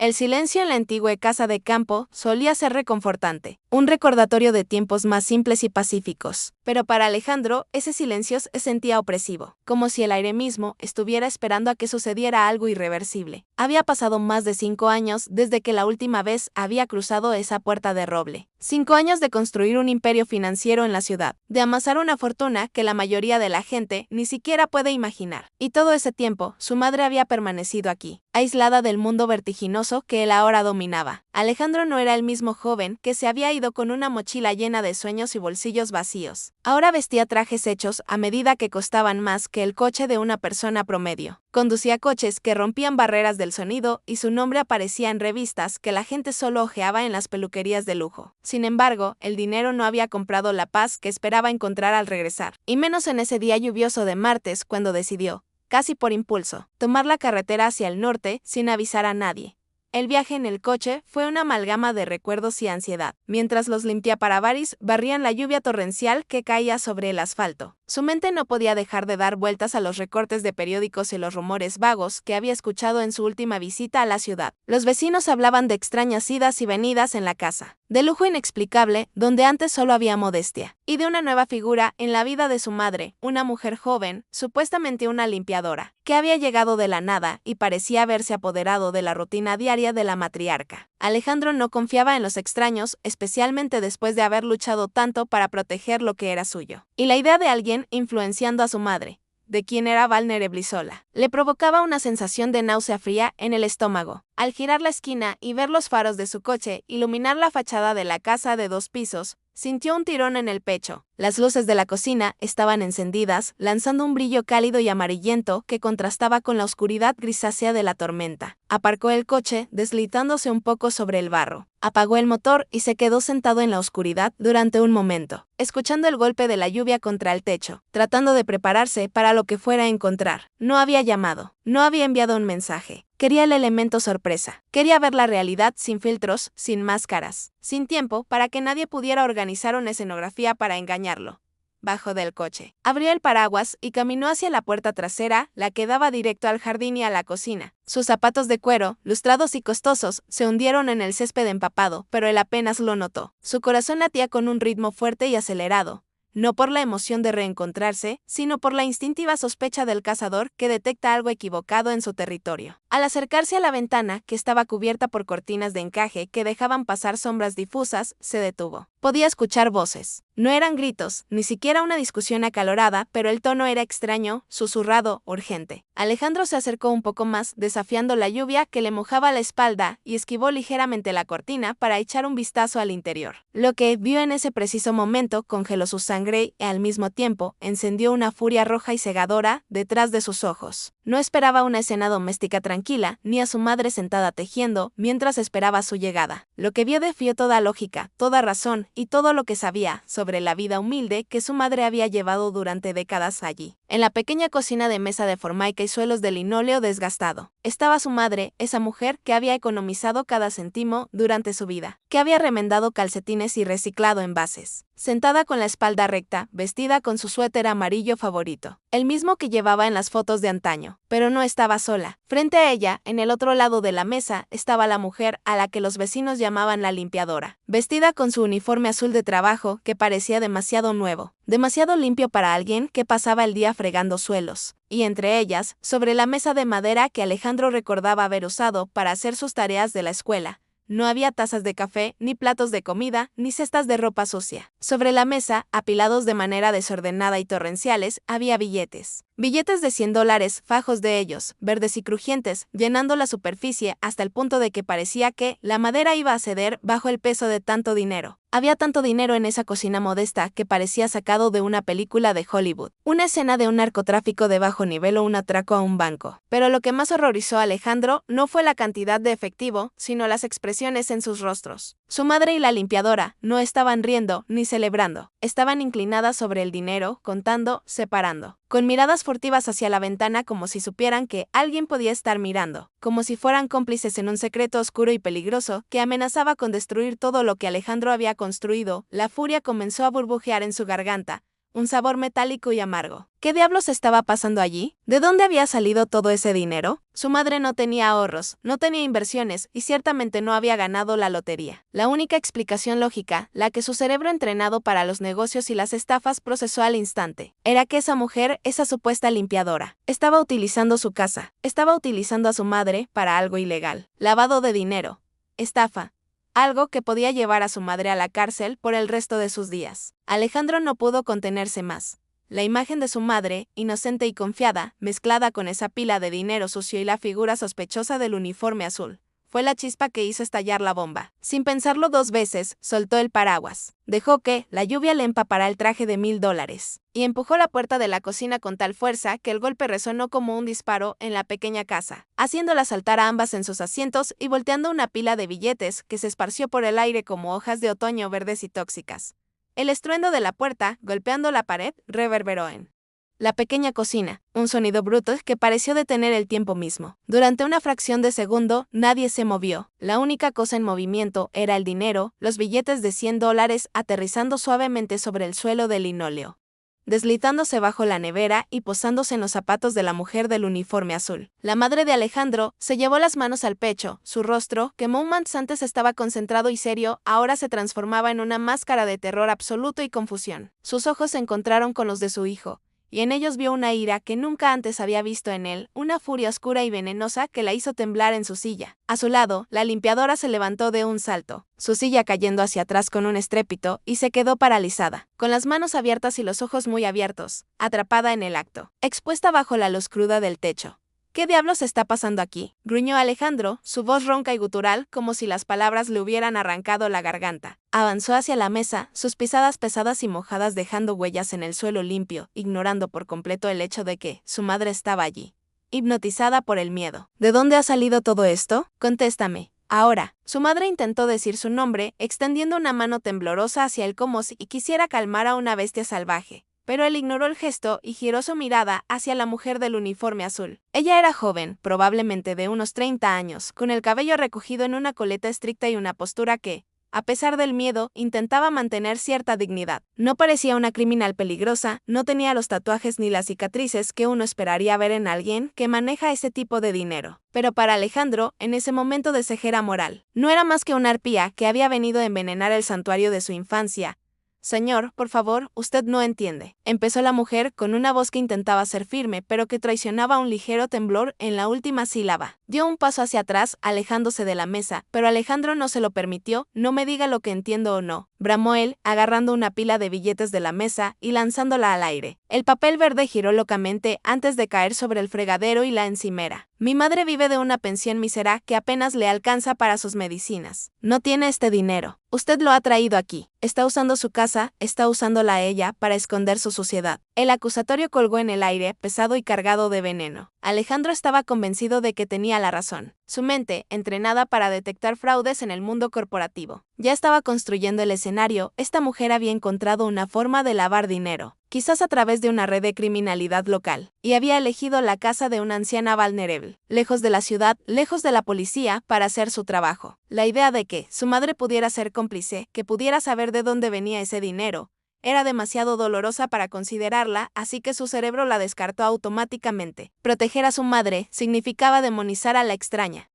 El silencio en la antigua casa de campo solía ser reconfortante, un recordatorio de tiempos más simples y pacíficos. Pero para Alejandro, ese silencio se sentía opresivo, como si el aire mismo estuviera esperando a que sucediera algo irreversible. Había pasado más de 5 años desde que la última vez había cruzado esa puerta de roble. 5 años de construir un imperio financiero en la ciudad, de amasar una fortuna que la mayoría de la gente ni siquiera puede imaginar. Y todo ese tiempo, su madre había permanecido aquí, aislada del mundo vertiginoso que él ahora dominaba. Alejandro no era el mismo joven que se había ido con una mochila llena de sueños y bolsillos vacíos. Ahora vestía trajes hechos a medida que costaban más que el coche de una persona promedio. Conducía coches que rompían barreras del sonido y su nombre aparecía en revistas que la gente solo hojeaba en las peluquerías de lujo. Sin embargo, el dinero no había comprado la paz que esperaba encontrar al regresar, y menos en ese día lluvioso de martes cuando decidió, casi por impulso, tomar la carretera hacia el norte sin avisar a nadie. El viaje en el coche fue una amalgama de recuerdos y ansiedad, mientras los limpiaparabaris barrían la lluvia torrencial que caía sobre el asfalto. Su mente no podía dejar de dar vueltas a los recortes de periódicos y los rumores vagos que había escuchado en su última visita a la ciudad. Los vecinos hablaban de extrañas idas y venidas en la casa, de lujo inexplicable donde antes solo había modestia, y de una nueva figura en la vida de su madre, una mujer joven, supuestamente una limpiadora, que había llegado de la nada y parecía haberse apoderado de la rutina diaria de la matriarca. Alejandro no confiaba en los extraños, especialmente después de haber luchado tanto para proteger lo que era suyo. Y la idea de alguien influenciando a su madre, de quien era vulnerable sola, le provocaba una sensación de náusea fría en el estómago. Al girar la esquina y ver los faros de su coche iluminar la fachada de la casa de 2 pisos, sintió un tirón en el pecho. Las luces de la cocina estaban encendidas, lanzando un brillo cálido y amarillento que contrastaba con la oscuridad grisácea de la tormenta. Aparcó el coche, deslizándose un poco sobre el barro. Apagó el motor y se quedó sentado en la oscuridad durante un momento, escuchando el golpe de la lluvia contra el techo, tratando de prepararse para lo que fuera a encontrar. No había llamado, no había enviado un mensaje. Quería el elemento sorpresa. Quería ver la realidad sin filtros, sin máscaras, sin tiempo para que nadie pudiera organizar una escenografía para engañarlo. Bajó del coche, abrió el paraguas y caminó hacia la puerta trasera, la que daba directo al jardín y a la cocina. Sus zapatos de cuero, lustrados y costosos, se hundieron en el césped empapado, pero él apenas lo notó. Su corazón latía con un ritmo fuerte y acelerado. No por la emoción de reencontrarse, sino por la instintiva sospecha del cazador que detecta algo equivocado en su territorio. Al acercarse a la ventana, que estaba cubierta por cortinas de encaje que dejaban pasar sombras difusas, se detuvo. Podía escuchar voces. No eran gritos, ni siquiera una discusión acalorada, pero el tono era extraño, susurrado, urgente. Alejandro se acercó un poco más, desafiando la lluvia que le mojaba la espalda, y esquivó ligeramente la cortina para echar un vistazo al interior. Lo que vio en ese preciso momento congeló su sangre y, al mismo tiempo, encendió una furia roja y cegadora detrás de sus ojos. No esperaba una escena doméstica tranquila, ni a su madre sentada tejiendo mientras esperaba su llegada. Lo que vio defió toda lógica, toda razón y todo lo que sabía sobre la vida humilde que su madre había llevado durante décadas allí. En la pequeña cocina de mesa de formaica y suelos de linóleo desgastado, estaba su madre, esa mujer que había economizado cada céntimo durante su vida, que había remendado calcetines y reciclado envases. Sentada con la espalda recta, vestida con su suéter amarillo favorito, el mismo que llevaba en las fotos de antaño. Pero no estaba sola. Frente a ella, en el otro lado de la mesa, estaba la mujer a la que los vecinos llamaban la limpiadora, vestida con su uniforme azul de trabajo que parecía demasiado nuevo, demasiado limpio para alguien que pasaba el día fregando suelos. Y entre ellas, sobre la mesa de madera que Alejandro recordaba haber usado para hacer sus tareas de la escuela, no había tazas de café, ni platos de comida, ni cestas de ropa sucia. Sobre la mesa, apilados de manera desordenada y torrenciales, había billetes. Billetes de $100, fajos de ellos, verdes y crujientes, llenando la superficie hasta el punto de que parecía que la madera iba a ceder bajo el peso de tanto dinero. Había tanto dinero en esa cocina modesta que parecía sacado de una película de Hollywood, una escena de un narcotráfico de bajo nivel o un atraco a un banco. Pero lo que más horrorizó a Alejandro no fue la cantidad de efectivo, sino las expresiones en sus rostros. Su madre y la limpiadora no estaban riendo ni celebrando, estaban inclinadas sobre el dinero, contando, separando, con miradas furtivas hacia la ventana como si supieran que alguien podía estar mirando, como si fueran cómplices en un secreto oscuro y peligroso que amenazaba con destruir todo lo que Alejandro había construido. La furia comenzó a burbujear en su garganta, un sabor metálico y amargo. ¿Qué diablos estaba pasando allí? ¿De dónde había salido todo ese dinero? Su madre no tenía ahorros, no tenía inversiones y ciertamente no había ganado la lotería. La única explicación lógica, la que su cerebro entrenado para los negocios y las estafas procesó al instante, era que esa mujer, esa supuesta limpiadora, estaba utilizando su casa, estaba utilizando a su madre para algo ilegal. Lavado de dinero, estafa, algo que podía llevar a su madre a la cárcel por el resto de sus días. Alejandro no pudo contenerse más. La imagen de su madre, inocente y confiada, mezclada con esa pila de dinero sucio y la figura sospechosa del uniforme azul, fue la chispa que hizo estallar la bomba. Sin pensarlo dos veces, soltó el paraguas. Dejó que la lluvia le empapara el traje de $1000 y empujó la puerta de la cocina con tal fuerza que el golpe resonó como un disparo en la pequeña casa, haciéndola saltar a ambas en sus asientos y volteando una pila de billetes que se esparció por el aire como hojas de otoño verdes y tóxicas. El estruendo de la puerta, golpeando la pared, reverberó en la pequeña cocina, un sonido bruto que pareció detener el tiempo mismo. Durante una fracción de segundo, nadie se movió. La única cosa en movimiento era el dinero, los billetes de $100 aterrizando suavemente sobre el suelo de linóleo, deslizándose bajo la nevera y posándose en los zapatos de la mujer del uniforme azul. La madre de Alejandro se llevó las manos al pecho, su rostro, que moments antes estaba concentrado y serio, ahora se transformaba en una máscara de terror absoluto y confusión. Sus ojos se encontraron con los de su hijo, y en ellos vio una ira que nunca antes había visto en él, una furia oscura y venenosa que la hizo temblar en su silla. A su lado, la limpiadora se levantó de un salto, su silla cayendo hacia atrás con un estrépito, y se quedó paralizada, con las manos abiertas y los ojos muy abiertos, atrapada en el acto, expuesta bajo la luz cruda del techo. ¿Qué diablos está pasando aquí?, gruñó Alejandro, su voz ronca y gutural como si las palabras le hubieran arrancado la garganta. Avanzó hacia la mesa, sus pisadas pesadas y mojadas dejando huellas en el suelo limpio, ignorando por completo el hecho de que su madre estaba allí, hipnotizada por el miedo. ¿De dónde ha salido todo esto? Contéstame. Ahora. Su madre intentó decir su nombre, extendiendo una mano temblorosa hacia él como si quisiera calmar a una bestia salvaje. Pero él ignoró el gesto y giró su mirada hacia la mujer del uniforme azul. Ella era joven, probablemente de unos 30 años, con el cabello recogido en una coleta estricta y una postura que, a pesar del miedo, intentaba mantener cierta dignidad. No parecía una criminal peligrosa, no tenía los tatuajes ni las cicatrices que uno esperaría ver en alguien que maneja ese tipo de dinero. Pero para Alejandro, en ese momento de cejera moral, no era más que una arpía que había venido a envenenar el santuario de su infancia. Señor, por favor, usted no entiende. Empezó la mujer con una voz que intentaba ser firme, pero que traicionaba un ligero temblor en la última sílaba. Dio un paso hacia atrás, alejándose de la mesa, pero Alejandro no se lo permitió. No me diga lo que entiendo o no, bramó él, agarrando una pila de billetes de la mesa y lanzándola al aire. El papel verde giró locamente antes de caer sobre el fregadero y la encimera. Mi madre vive de una pensión mísera que apenas le alcanza para sus medicinas. No tiene este dinero. Usted lo ha traído aquí. Está usando su casa, está usándola a ella para esconder su suciedad. El acusatorio colgó en el aire, pesado y cargado de veneno. Alejandro estaba convencido de que tenía la razón. Su mente, entrenada para detectar fraudes en el mundo corporativo, ya estaba construyendo el escenario. Esta mujer había encontrado una forma de lavar dinero, quizás a través de una red de criminalidad local, y había elegido la casa de una anciana vulnerable, lejos de la ciudad, lejos de la policía, para hacer su trabajo. La idea de que su madre pudiera ser cómplice, que pudiera saber de dónde venía ese dinero, era demasiado dolorosa para considerarla, así que su cerebro la descartó automáticamente. Proteger a su madre significaba demonizar a la extraña.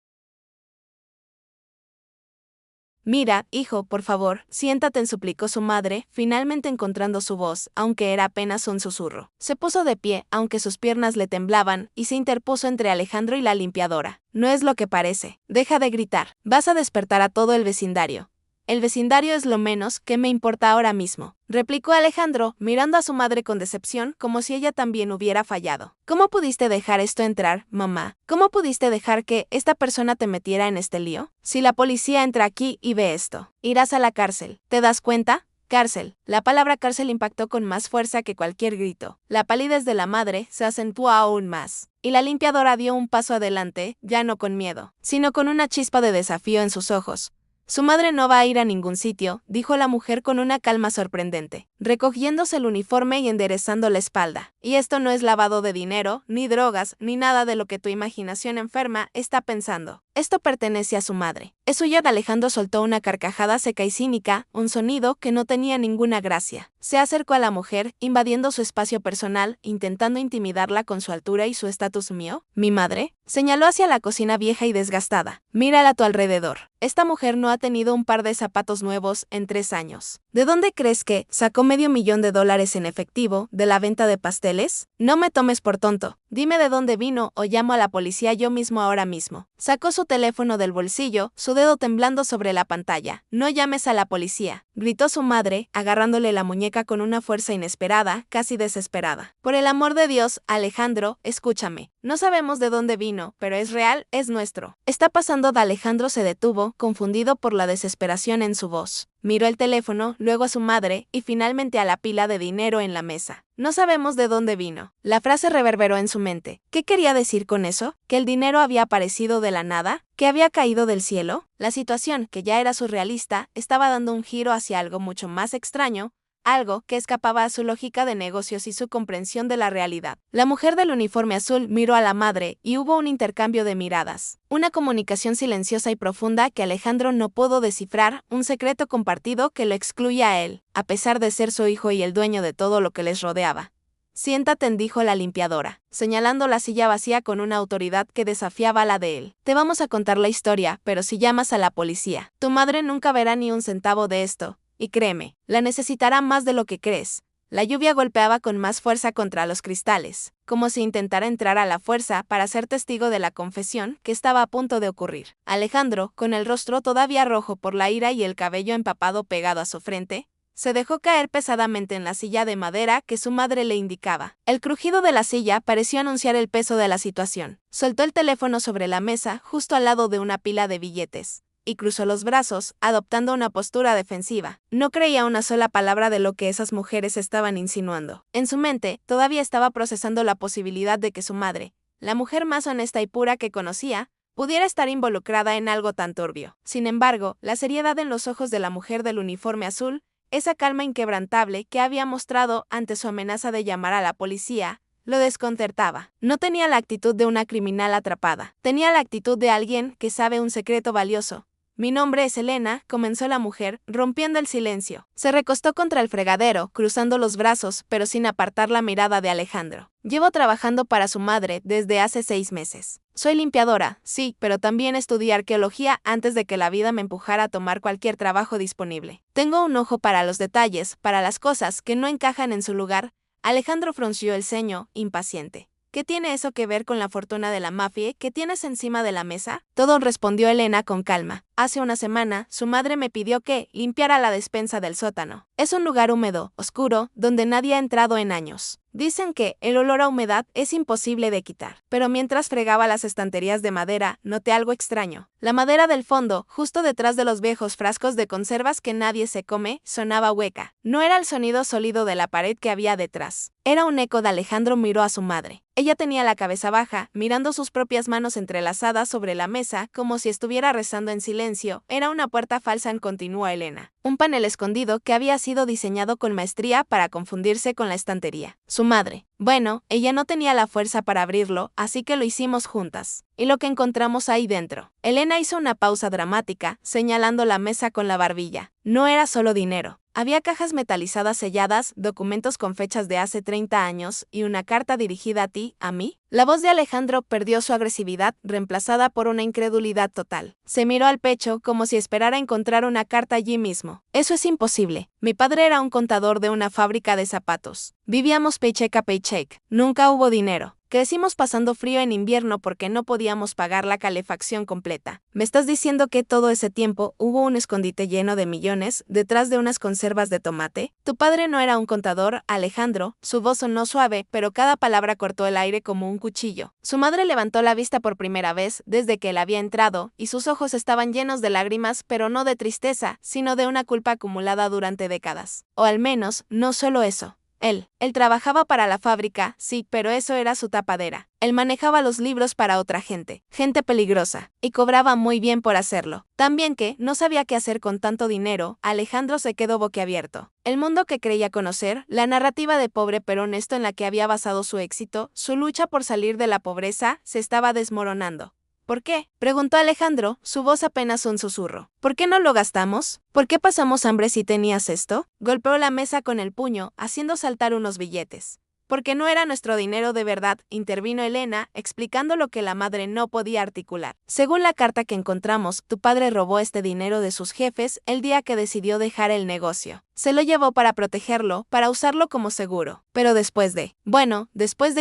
Mira, hijo, por favor, siéntate, suplicó su madre, finalmente encontrando su voz, aunque era apenas un susurro. Se puso de pie, aunque sus piernas le temblaban, y se interpuso entre Alejandro y la limpiadora. No es lo que parece. Deja de gritar. Vas a despertar a todo el vecindario. El vecindario es lo menos que me importa ahora mismo, replicó Alejandro, mirando a su madre con decepción, como si ella también hubiera fallado. ¿Cómo pudiste dejar esto entrar, mamá? ¿Cómo pudiste dejar que esta persona te metiera en este lío? Si la policía entra aquí y ve esto, irás a la cárcel. ¿Te das cuenta? Cárcel. La palabra cárcel impactó con más fuerza que cualquier grito. La palidez de la madre se acentuó aún más, y la limpiadora dio un paso adelante, ya no con miedo, sino con una chispa de desafío en sus ojos. Su madre no va a ir a ningún sitio, dijo la mujer con una calma sorprendente, recogiéndose el uniforme y enderezando la espalda. Y esto no es lavado de dinero, ni drogas, ni nada de lo que tu imaginación enferma está pensando. Esto pertenece a su madre. Es suyo. Alejandro soltó una carcajada seca y cínica, un sonido que no tenía ninguna gracia. Se acercó a la mujer, invadiendo su espacio personal, intentando intimidarla con su altura y su estatus. ¿Mío? ¿Mi madre? Señaló hacia la cocina vieja y desgastada. Mírala a tu alrededor. Esta mujer no ha tenido un par de zapatos nuevos en 3 años. ¿De dónde crees que sacó $500,000 en efectivo de la venta de pasteles? No me tomes por tonto. Dime de dónde vino o llamo a la policía yo mismo ahora mismo. Sacó su teléfono del bolsillo, su dedo temblando sobre la pantalla. No llames a la policía, gritó su madre, agarrándole la muñeca con una fuerza inesperada, casi desesperada. Por el amor de Dios, Alejandro, escúchame. No sabemos de dónde vino, pero es real, es nuestro. Está pasando. Alejandro se detuvo, confundido por la desesperación en su voz. Miró el teléfono, luego a su madre, y finalmente a la pila de dinero en la mesa. No sabemos de dónde vino. La frase reverberó en su mente. ¿Qué quería decir con eso? ¿Que el dinero había aparecido de la nada? ¿Que había caído del cielo? La situación, que ya era surrealista, estaba dando un giro hacia algo mucho más extraño, algo que escapaba a su lógica de negocios y su comprensión de la realidad. La mujer del uniforme azul miró a la madre y hubo un intercambio de miradas. Una comunicación silenciosa y profunda que Alejandro no pudo descifrar, un secreto compartido que lo excluía a él, a pesar de ser su hijo y el dueño de todo lo que les rodeaba. Siéntate, dijo la limpiadora, señalando la silla vacía con una autoridad que desafiaba la de él. Te vamos a contar la historia, pero si llamas a la policía, tu madre nunca verá ni un centavo de esto. Y créeme, la necesitará más de lo que crees. La lluvia golpeaba con más fuerza contra los cristales, como si intentara entrar a la fuerza para ser testigo de la confesión que estaba a punto de ocurrir. Alejandro, con el rostro todavía rojo por la ira y el cabello empapado pegado a su frente, se dejó caer pesadamente en la silla de madera que su madre le indicaba. El crujido de la silla pareció anunciar el peso de la situación. Soltó el teléfono sobre la mesa, justo al lado de una pila de billetes, y cruzó los brazos, adoptando una postura defensiva. No creía una sola palabra de lo que esas mujeres estaban insinuando. En su mente, todavía estaba procesando la posibilidad de que su madre, la mujer más honesta y pura que conocía, pudiera estar involucrada en algo tan turbio. Sin embargo, la seriedad en los ojos de la mujer del uniforme azul, esa calma inquebrantable que había mostrado ante su amenaza de llamar a la policía, lo desconcertaba. No tenía la actitud de una criminal atrapada. Tenía la actitud de alguien que sabe un secreto valioso. Mi nombre es Elena, comenzó la mujer, rompiendo el silencio. Se recostó contra el fregadero, cruzando los brazos, pero sin apartar la mirada de Alejandro. Llevo trabajando para su madre desde hace 6 meses. Soy limpiadora, sí, pero también estudié arqueología antes de que la vida me empujara a tomar cualquier trabajo disponible. Tengo un ojo para los detalles, para las cosas que no encajan en su lugar. Alejandro frunció el ceño, impaciente. ¿Qué tiene eso que ver con la fortuna de la mafia que tienes encima de la mesa? Todo, respondió Elena con calma. Hace una semana, su madre me pidió que limpiara la despensa del sótano. Es un lugar húmedo, oscuro, donde nadie ha entrado en años. Dicen que el olor a humedad es imposible de quitar. Pero mientras fregaba las estanterías de madera, noté algo extraño. La madera del fondo, justo detrás de los viejos frascos de conservas que nadie se come, sonaba hueca. No era el sonido sólido de la pared que había detrás. Era un eco. De Alejandro miró a su madre. Ella tenía la cabeza baja, mirando sus propias manos entrelazadas sobre la mesa, como si estuviera rezando en silencio. Era una puerta falsa, continuó Elena. Un panel escondido que había sido diseñado con maestría para confundirse con la estantería. Su madre. Bueno, ella no tenía la fuerza para abrirlo, así que lo hicimos juntas. ¿Y lo que encontramos ahí dentro? Elena hizo una pausa dramática, señalando la mesa con la barbilla. No era solo dinero. Había cajas metalizadas selladas, documentos con fechas de hace 30 años y una carta dirigida a ti, a mí. La voz de Alejandro perdió su agresividad, reemplazada por una incredulidad total. Se miró al pecho como si esperara encontrar una carta allí mismo. Eso es imposible. Mi padre era un contador de una fábrica de zapatos. Vivíamos paycheck a paycheck. Nunca hubo dinero. Crecimos pasando frío en invierno porque no podíamos pagar la calefacción completa. ¿Me estás diciendo que todo ese tiempo hubo un escondite lleno de millones detrás de unas conservas de tomate? Tu padre no era un contador, Alejandro. Su voz sonó suave, pero cada palabra cortó el aire como un cuchillo. Su madre levantó la vista por primera vez desde que él había entrado, y sus ojos estaban llenos de lágrimas, pero no de tristeza, sino de una culpa acumulada durante décadas. O al menos, no solo eso. Él trabajaba para la fábrica, sí, pero eso era su tapadera. Él manejaba los libros para otra gente peligrosa, y cobraba muy bien por hacerlo. También que no sabía qué hacer con tanto dinero. Alejandro se quedó boquiabierto. El mundo que creía conocer, la narrativa de pobre pero honesto en la que había basado su éxito, su lucha por salir de la pobreza, se estaba desmoronando. ¿Por qué?, preguntó Alejandro, su voz apenas un susurro. ¿Por qué no lo gastamos? ¿Por qué pasamos hambre si tenías esto? Golpeó la mesa con el puño, haciendo saltar unos billetes. Porque no era nuestro dinero de verdad, intervino Elena, explicando lo que la madre no podía articular. Según la carta que encontramos, tu padre robó este dinero de sus jefes el día que decidió dejar el negocio. Se lo llevó para protegerlo, para usarlo como seguro. Pero después de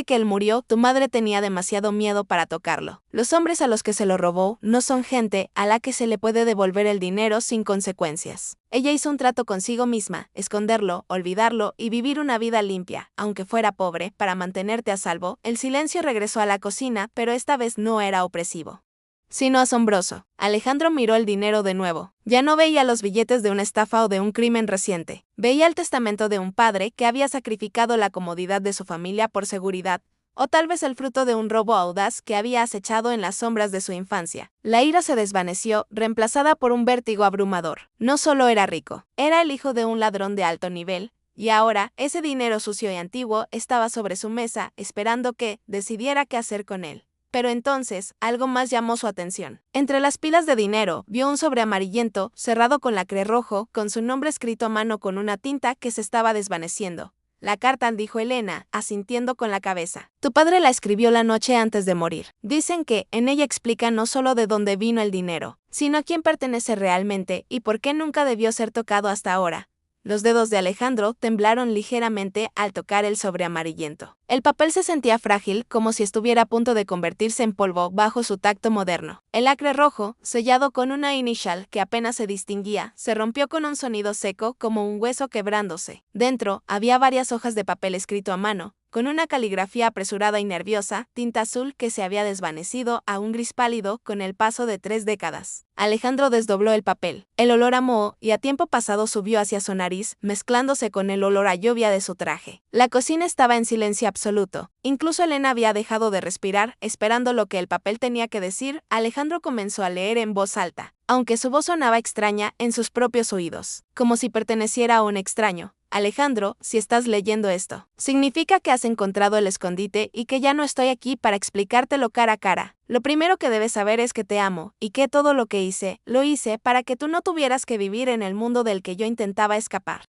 que él murió, tu madre tenía demasiado miedo para tocarlo. Los hombres a los que se lo robó no son gente a la que se le puede devolver el dinero sin consecuencias. Ella hizo un trato consigo misma, esconderlo, olvidarlo y vivir una vida limpia, aunque fuera pobre, para mantenerte a salvo. El silencio regresó a la cocina, pero esta vez no era opresivo, sino asombroso. Alejandro miró el dinero de nuevo. Ya no veía los billetes de una estafa o de un crimen reciente. Veía el testamento de un padre que había sacrificado la comodidad de su familia por seguridad, o tal vez el fruto de un robo audaz que había acechado en las sombras de su infancia. La ira se desvaneció, reemplazada por un vértigo abrumador. No solo era rico, era el hijo de un ladrón de alto nivel, y ahora ese dinero sucio y antiguo estaba sobre su mesa, esperando que decidiera qué hacer con él. Pero entonces, algo más llamó su atención. Entre las pilas de dinero, vio un sobre amarillento, cerrado con lacre rojo, con su nombre escrito a mano con una tinta que se estaba desvaneciendo. La carta, dijo Elena, asintiendo con la cabeza. Tu padre la escribió la noche antes de morir. Dicen que en ella explica no solo de dónde vino el dinero, sino a quién pertenece realmente y por qué nunca debió ser tocado hasta ahora. Los dedos de Alejandro temblaron ligeramente al tocar el sobre amarillento. El papel se sentía frágil, como si estuviera a punto de convertirse en polvo bajo su tacto moderno. El lacre rojo, sellado con una inicial que apenas se distinguía, se rompió con un sonido seco como un hueso quebrándose. Dentro había varias hojas de papel escrito a mano, con una caligrafía apresurada y nerviosa, tinta azul que se había desvanecido a un gris pálido con el paso de 3 décadas. Alejandro desdobló el papel. El olor a moho y a tiempo pasado subió hacia su nariz, mezclándose con el olor a lluvia de su traje. La cocina estaba en silencio absoluto. Incluso Elena había dejado de respirar, esperando lo que el papel tenía que decir. Alejandro comenzó a leer en voz alta, aunque su voz sonaba extraña en sus propios oídos, como si perteneciera a un extraño. Alejandro, si estás leyendo esto, significa que has encontrado el escondite y que ya no estoy aquí para explicártelo cara a cara. Lo primero que debes saber es que te amo, y que todo lo que hice, lo hice para que tú no tuvieras que vivir en el mundo del que yo intentaba escapar.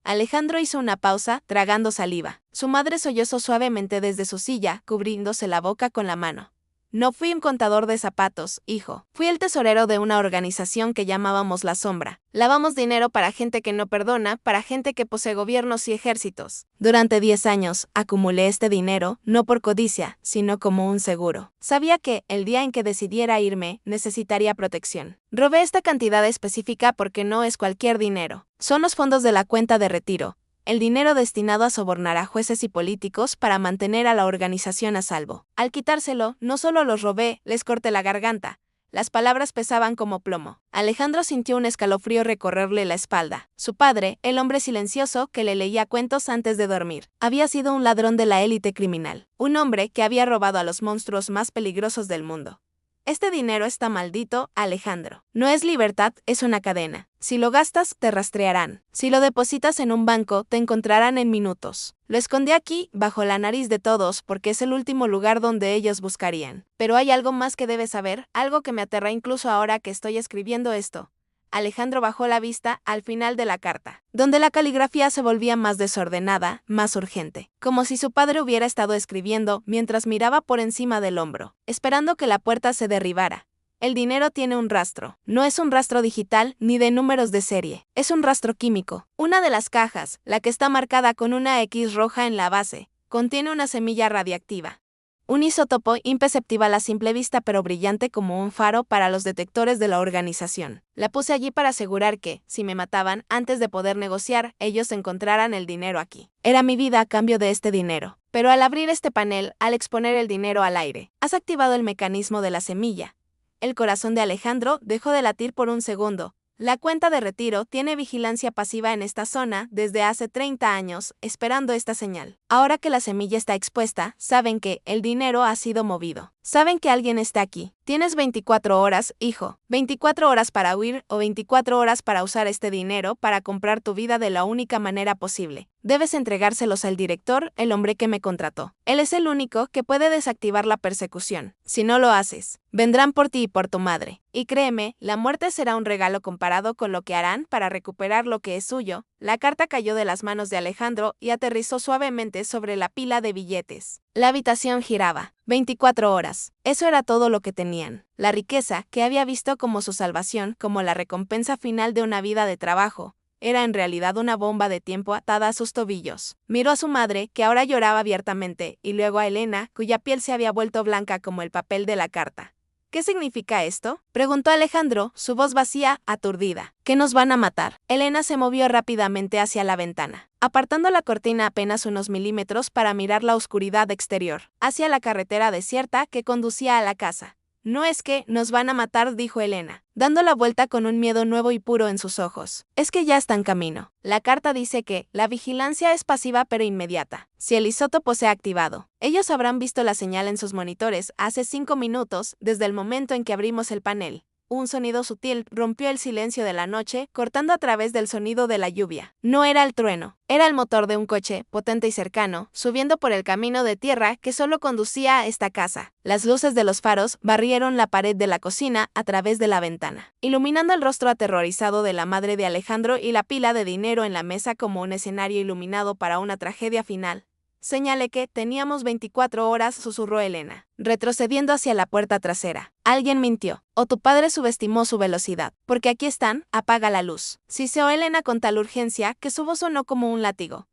Alejandro hizo una pausa, tragando saliva. Su madre sollozó suavemente desde su silla, cubriéndose la boca con la mano. No fui un contador de zapatos, hijo. Fui el tesorero de una organización que llamábamos La Sombra. Lavamos dinero para gente que no perdona, para gente que posee gobiernos y ejércitos. Durante 10 años, acumulé este dinero, no por codicia, sino como un seguro. Sabía que, el día en que decidiera irme, necesitaría protección. Robé esta cantidad específica porque no es cualquier dinero. Son los fondos de la cuenta de retiro. El dinero destinado a sobornar a jueces y políticos para mantener a la organización a salvo. Al quitárselo, no solo los robé, les corté la garganta. Las palabras pesaban como plomo. Alejandro sintió un escalofrío recorrerle la espalda. Su padre, el hombre silencioso que le leía cuentos antes de dormir, había sido un ladrón de la élite criminal. Un hombre que había robado a los monstruos más peligrosos del mundo. Este dinero está maldito, Alejandro. No es libertad, es una cadena. Si lo gastas, te rastrearán. Si lo depositas en un banco, te encontrarán en minutos. Lo escondí aquí, bajo la nariz de todos, porque es el último lugar donde ellos buscarían. Pero hay algo más que debes saber, algo que me aterra incluso ahora que estoy escribiendo esto. Alejandro bajó la vista al final de la carta, donde la caligrafía se volvía más desordenada, más urgente, como si su padre hubiera estado escribiendo mientras miraba por encima del hombro, esperando que la puerta se derribara. El dinero tiene un rastro. No es un rastro digital ni de números de serie, es un rastro químico. Una de las cajas, la que está marcada con una X roja en la base, contiene una semilla radiactiva. Un isótopo imperceptible a simple vista pero brillante como un faro para los detectores de la organización. La puse allí para asegurar que, si me mataban antes de poder negociar, ellos encontraran el dinero aquí. Era mi vida a cambio de este dinero. Pero al abrir este panel, al exponer el dinero al aire, has activado el mecanismo de la semilla. El corazón de Alejandro dejó de latir por un segundo. La cuenta de retiro tiene vigilancia pasiva en esta zona desde hace 30 años, esperando esta señal. Ahora que la semilla está expuesta, saben que el dinero ha sido movido. Saben que alguien está aquí. Tienes 24 horas, hijo. 24 horas para huir o 24 horas para usar este dinero para comprar tu vida de la única manera posible. Debes entregárselos al director, el hombre que me contrató. Él es el único que puede desactivar la persecución. Si no lo haces, vendrán por ti y por tu madre. Y créeme, la muerte será un regalo comparado con lo que harán para recuperar lo que es suyo. La carta cayó de las manos de Alejandro y aterrizó suavemente sobre la pila de billetes. La habitación giraba. 24 horas. Eso era todo lo que tenían. La riqueza, que había visto como su salvación, como la recompensa final de una vida de trabajo, era en realidad una bomba de tiempo atada a sus tobillos. Miró a su madre, que ahora lloraba abiertamente, y luego a Elena, cuya piel se había vuelto blanca como el papel de la carta. ¿Qué significa esto?, preguntó Alejandro, su voz vacía, aturdida. ¿Que nos van a matar? Elena se movió rápidamente hacia la ventana, apartando la cortina apenas unos milímetros para mirar la oscuridad exterior, hacia la carretera desierta que conducía a la casa. No es que nos van a matar, dijo Elena, dando la vuelta con un miedo nuevo y puro en sus ojos. Es que ya está en camino. La carta dice que la vigilancia es pasiva pero inmediata. Si el isótopo se ha activado, ellos habrán visto la señal en sus monitores hace 5 minutos desde el momento en que abrimos el panel. Un sonido sutil rompió el silencio de la noche, cortando a través del sonido de la lluvia. No era el trueno, era el motor de un coche, potente y cercano, subiendo por el camino de tierra que solo conducía a esta casa. Las luces de los faros barrieron la pared de la cocina a través de la ventana, iluminando el rostro aterrorizado de la madre de Alejandro y la pila de dinero en la mesa como un escenario iluminado para una tragedia final. Señalé que teníamos 24 horas, susurró Elena, retrocediendo hacia la puerta trasera. Alguien mintió, o tu padre subestimó su velocidad, porque aquí están, apaga la luz. Siseó Elena con tal urgencia que su voz sonó como un látigo.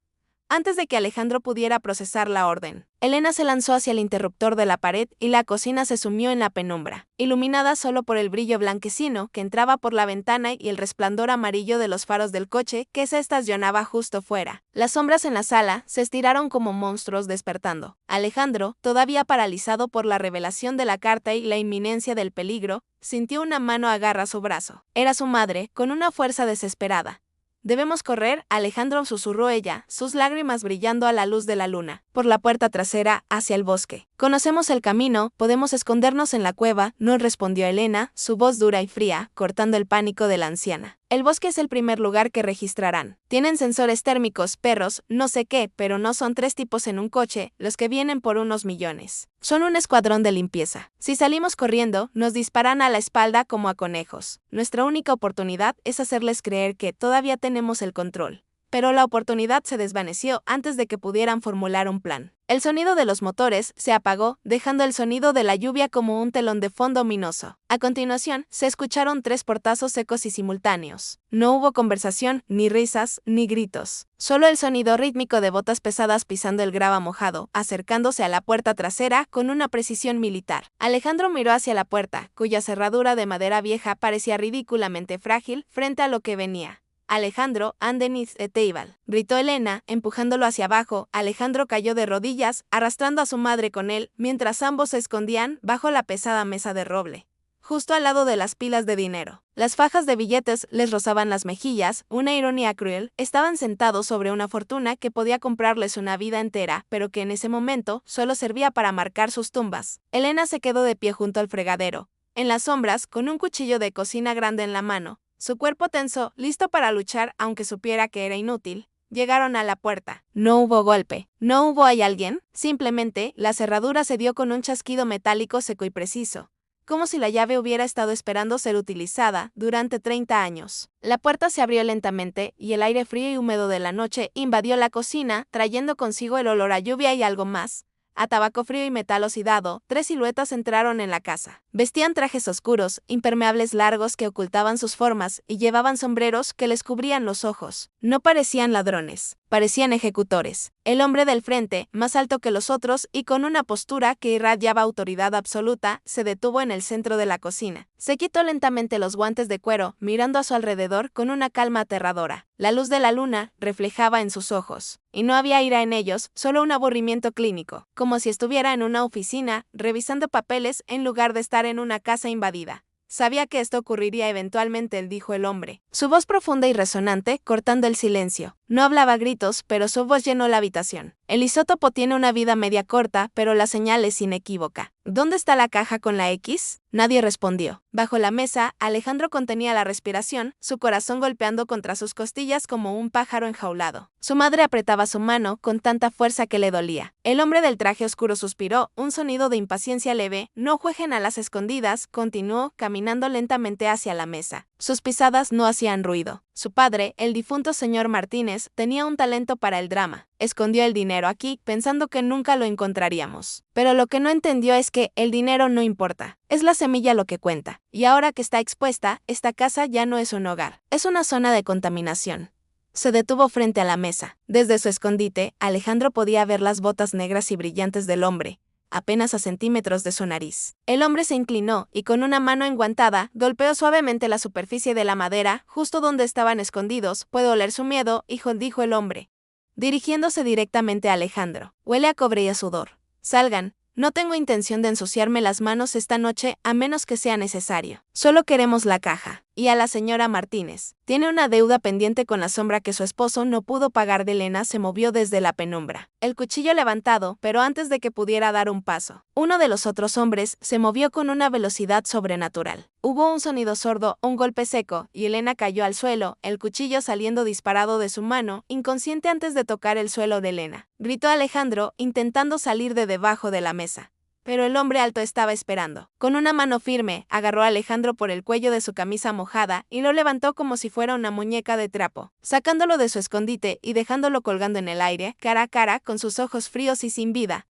Antes de que Alejandro pudiera procesar la orden, Elena se lanzó hacia el interruptor de la pared y la cocina se sumió en la penumbra, iluminada solo por el brillo blanquecino que entraba por la ventana y el resplandor amarillo de los faros del coche que se estacionaba justo fuera. Las sombras en la sala se estiraron como monstruos despertando. Alejandro, todavía paralizado por la revelación de la carta y la inminencia del peligro, sintió una mano agarrar su brazo. Era su madre, con una fuerza desesperada. Debemos correr, Alejandro, susurró ella, sus lágrimas brillando a la luz de la luna, por la puerta trasera, hacia el bosque. Conocemos el camino, podemos escondernos en la cueva, no respondió Elena, su voz dura y fría, cortando el pánico de la anciana. El bosque es el primer lugar que registrarán. Tienen sensores térmicos, perros, no sé qué, pero no son 3 tipos en un coche, los que vienen por unos millones. Son un escuadrón de limpieza. Si salimos corriendo, nos disparan a la espalda como a conejos. Nuestra única oportunidad es hacerles creer que todavía tenemos el control. Pero la oportunidad se desvaneció antes de que pudieran formular un plan. El sonido de los motores se apagó, dejando el sonido de la lluvia como un telón de fondo ominoso. A continuación, se escucharon 3 portazos secos y simultáneos. No hubo conversación, ni risas, ni gritos. Solo el sonido rítmico de botas pesadas pisando el grava mojado, acercándose a la puerta trasera con una precisión militar. Alejandro miró hacia la puerta, cuya cerradura de madera vieja parecía ridículamente frágil frente a lo que venía. Alejandro, Andenis Eteival, gritó Elena, empujándolo hacia abajo. Alejandro cayó de rodillas, arrastrando a su madre con él, mientras ambos se escondían bajo la pesada mesa de roble, justo al lado de las pilas de dinero. Las fajas de billetes les rozaban las mejillas, una ironía cruel. Estaban sentados sobre una fortuna que podía comprarles una vida entera, pero que en ese momento solo servía para marcar sus tumbas. Elena se quedó de pie junto al fregadero, en las sombras, con un cuchillo de cocina grande en la mano. Su cuerpo tenso, listo para luchar aunque supiera que era inútil. Llegaron a la puerta. No hubo golpe. No hubo ¿hay alguien? Simplemente, la cerradura se dio con un chasquido metálico seco y preciso, como si la llave hubiera estado esperando ser utilizada durante 30 años. La puerta se abrió lentamente y el aire frío y húmedo de la noche invadió la cocina, trayendo consigo el olor a lluvia y algo más. A tabaco frío y metal oxidado, 3 siluetas entraron en la casa. Vestían trajes oscuros, impermeables largos que ocultaban sus formas y llevaban sombreros que les cubrían los ojos. No parecían ladrones, parecían ejecutores. El hombre del frente, más alto que los otros y con una postura que irradiaba autoridad absoluta, se detuvo en el centro de la cocina. Se quitó lentamente los guantes de cuero, mirando a su alrededor con una calma aterradora. La luz de la luna reflejaba en sus ojos, y no había ira en ellos, solo un aburrimiento clínico, como si estuviera en una oficina, revisando papeles en lugar de estar en una casa invadida. Sabía que esto ocurriría eventualmente, dijo el hombre, su voz profunda y resonante, cortando el silencio. No hablaba a gritos, pero su voz llenó la habitación. El isótopo tiene una vida media corta, pero la señal es inequívoca. ¿Dónde está la caja con la X? Nadie respondió. Bajo la mesa, Alejandro contenía la respiración, su corazón golpeando contra sus costillas como un pájaro enjaulado. Su madre apretaba su mano con tanta fuerza que le dolía. El hombre del traje oscuro suspiró, un sonido de impaciencia leve. No jueguen a las escondidas, continuó, caminando lentamente hacia la mesa. Sus pisadas no hacían ruido. Su padre, el difunto señor Martínez, tenía un talento para el drama. Escondió el dinero aquí, pensando que nunca lo encontraríamos. Pero lo que no entendió es que el dinero no importa. Es la semilla lo que cuenta. Y ahora que está expuesta, esta casa ya no es un hogar. Es una zona de contaminación. Se detuvo frente a la mesa. Desde su escondite, Alejandro podía ver las botas negras y brillantes del hombre, apenas a centímetros de su nariz. El hombre se inclinó y con una mano enguantada golpeó suavemente la superficie de la madera, justo donde estaban escondidos. Puedo oler su miedo, hijo, dijo el hombre, dirigiéndose directamente a Alejandro. Huele a cobre y a sudor. Salgan. No tengo intención de ensuciarme las manos esta noche a menos que sea necesario. Solo queremos la caja. Y a la señora Martínez. Tiene una deuda pendiente con la sombra que su esposo no pudo pagar. De Elena se movió desde la penumbra, el cuchillo levantado, pero antes de que pudiera dar un paso, uno de los otros hombres se movió con una velocidad sobrenatural. Hubo un sonido sordo, un golpe seco, y Elena cayó al suelo, el cuchillo saliendo disparado de su mano, inconsciente antes de tocar el suelo de Elena. Gritó Alejandro, intentando salir de debajo de la mesa. Pero el hombre alto estaba esperando. Con una mano firme, agarró a Alejandro por el cuello de su camisa mojada y lo levantó como si fuera una muñeca de trapo, sacándolo de su escondite y dejándolo colgando en el aire, cara a cara, con sus ojos fríos y sin vida.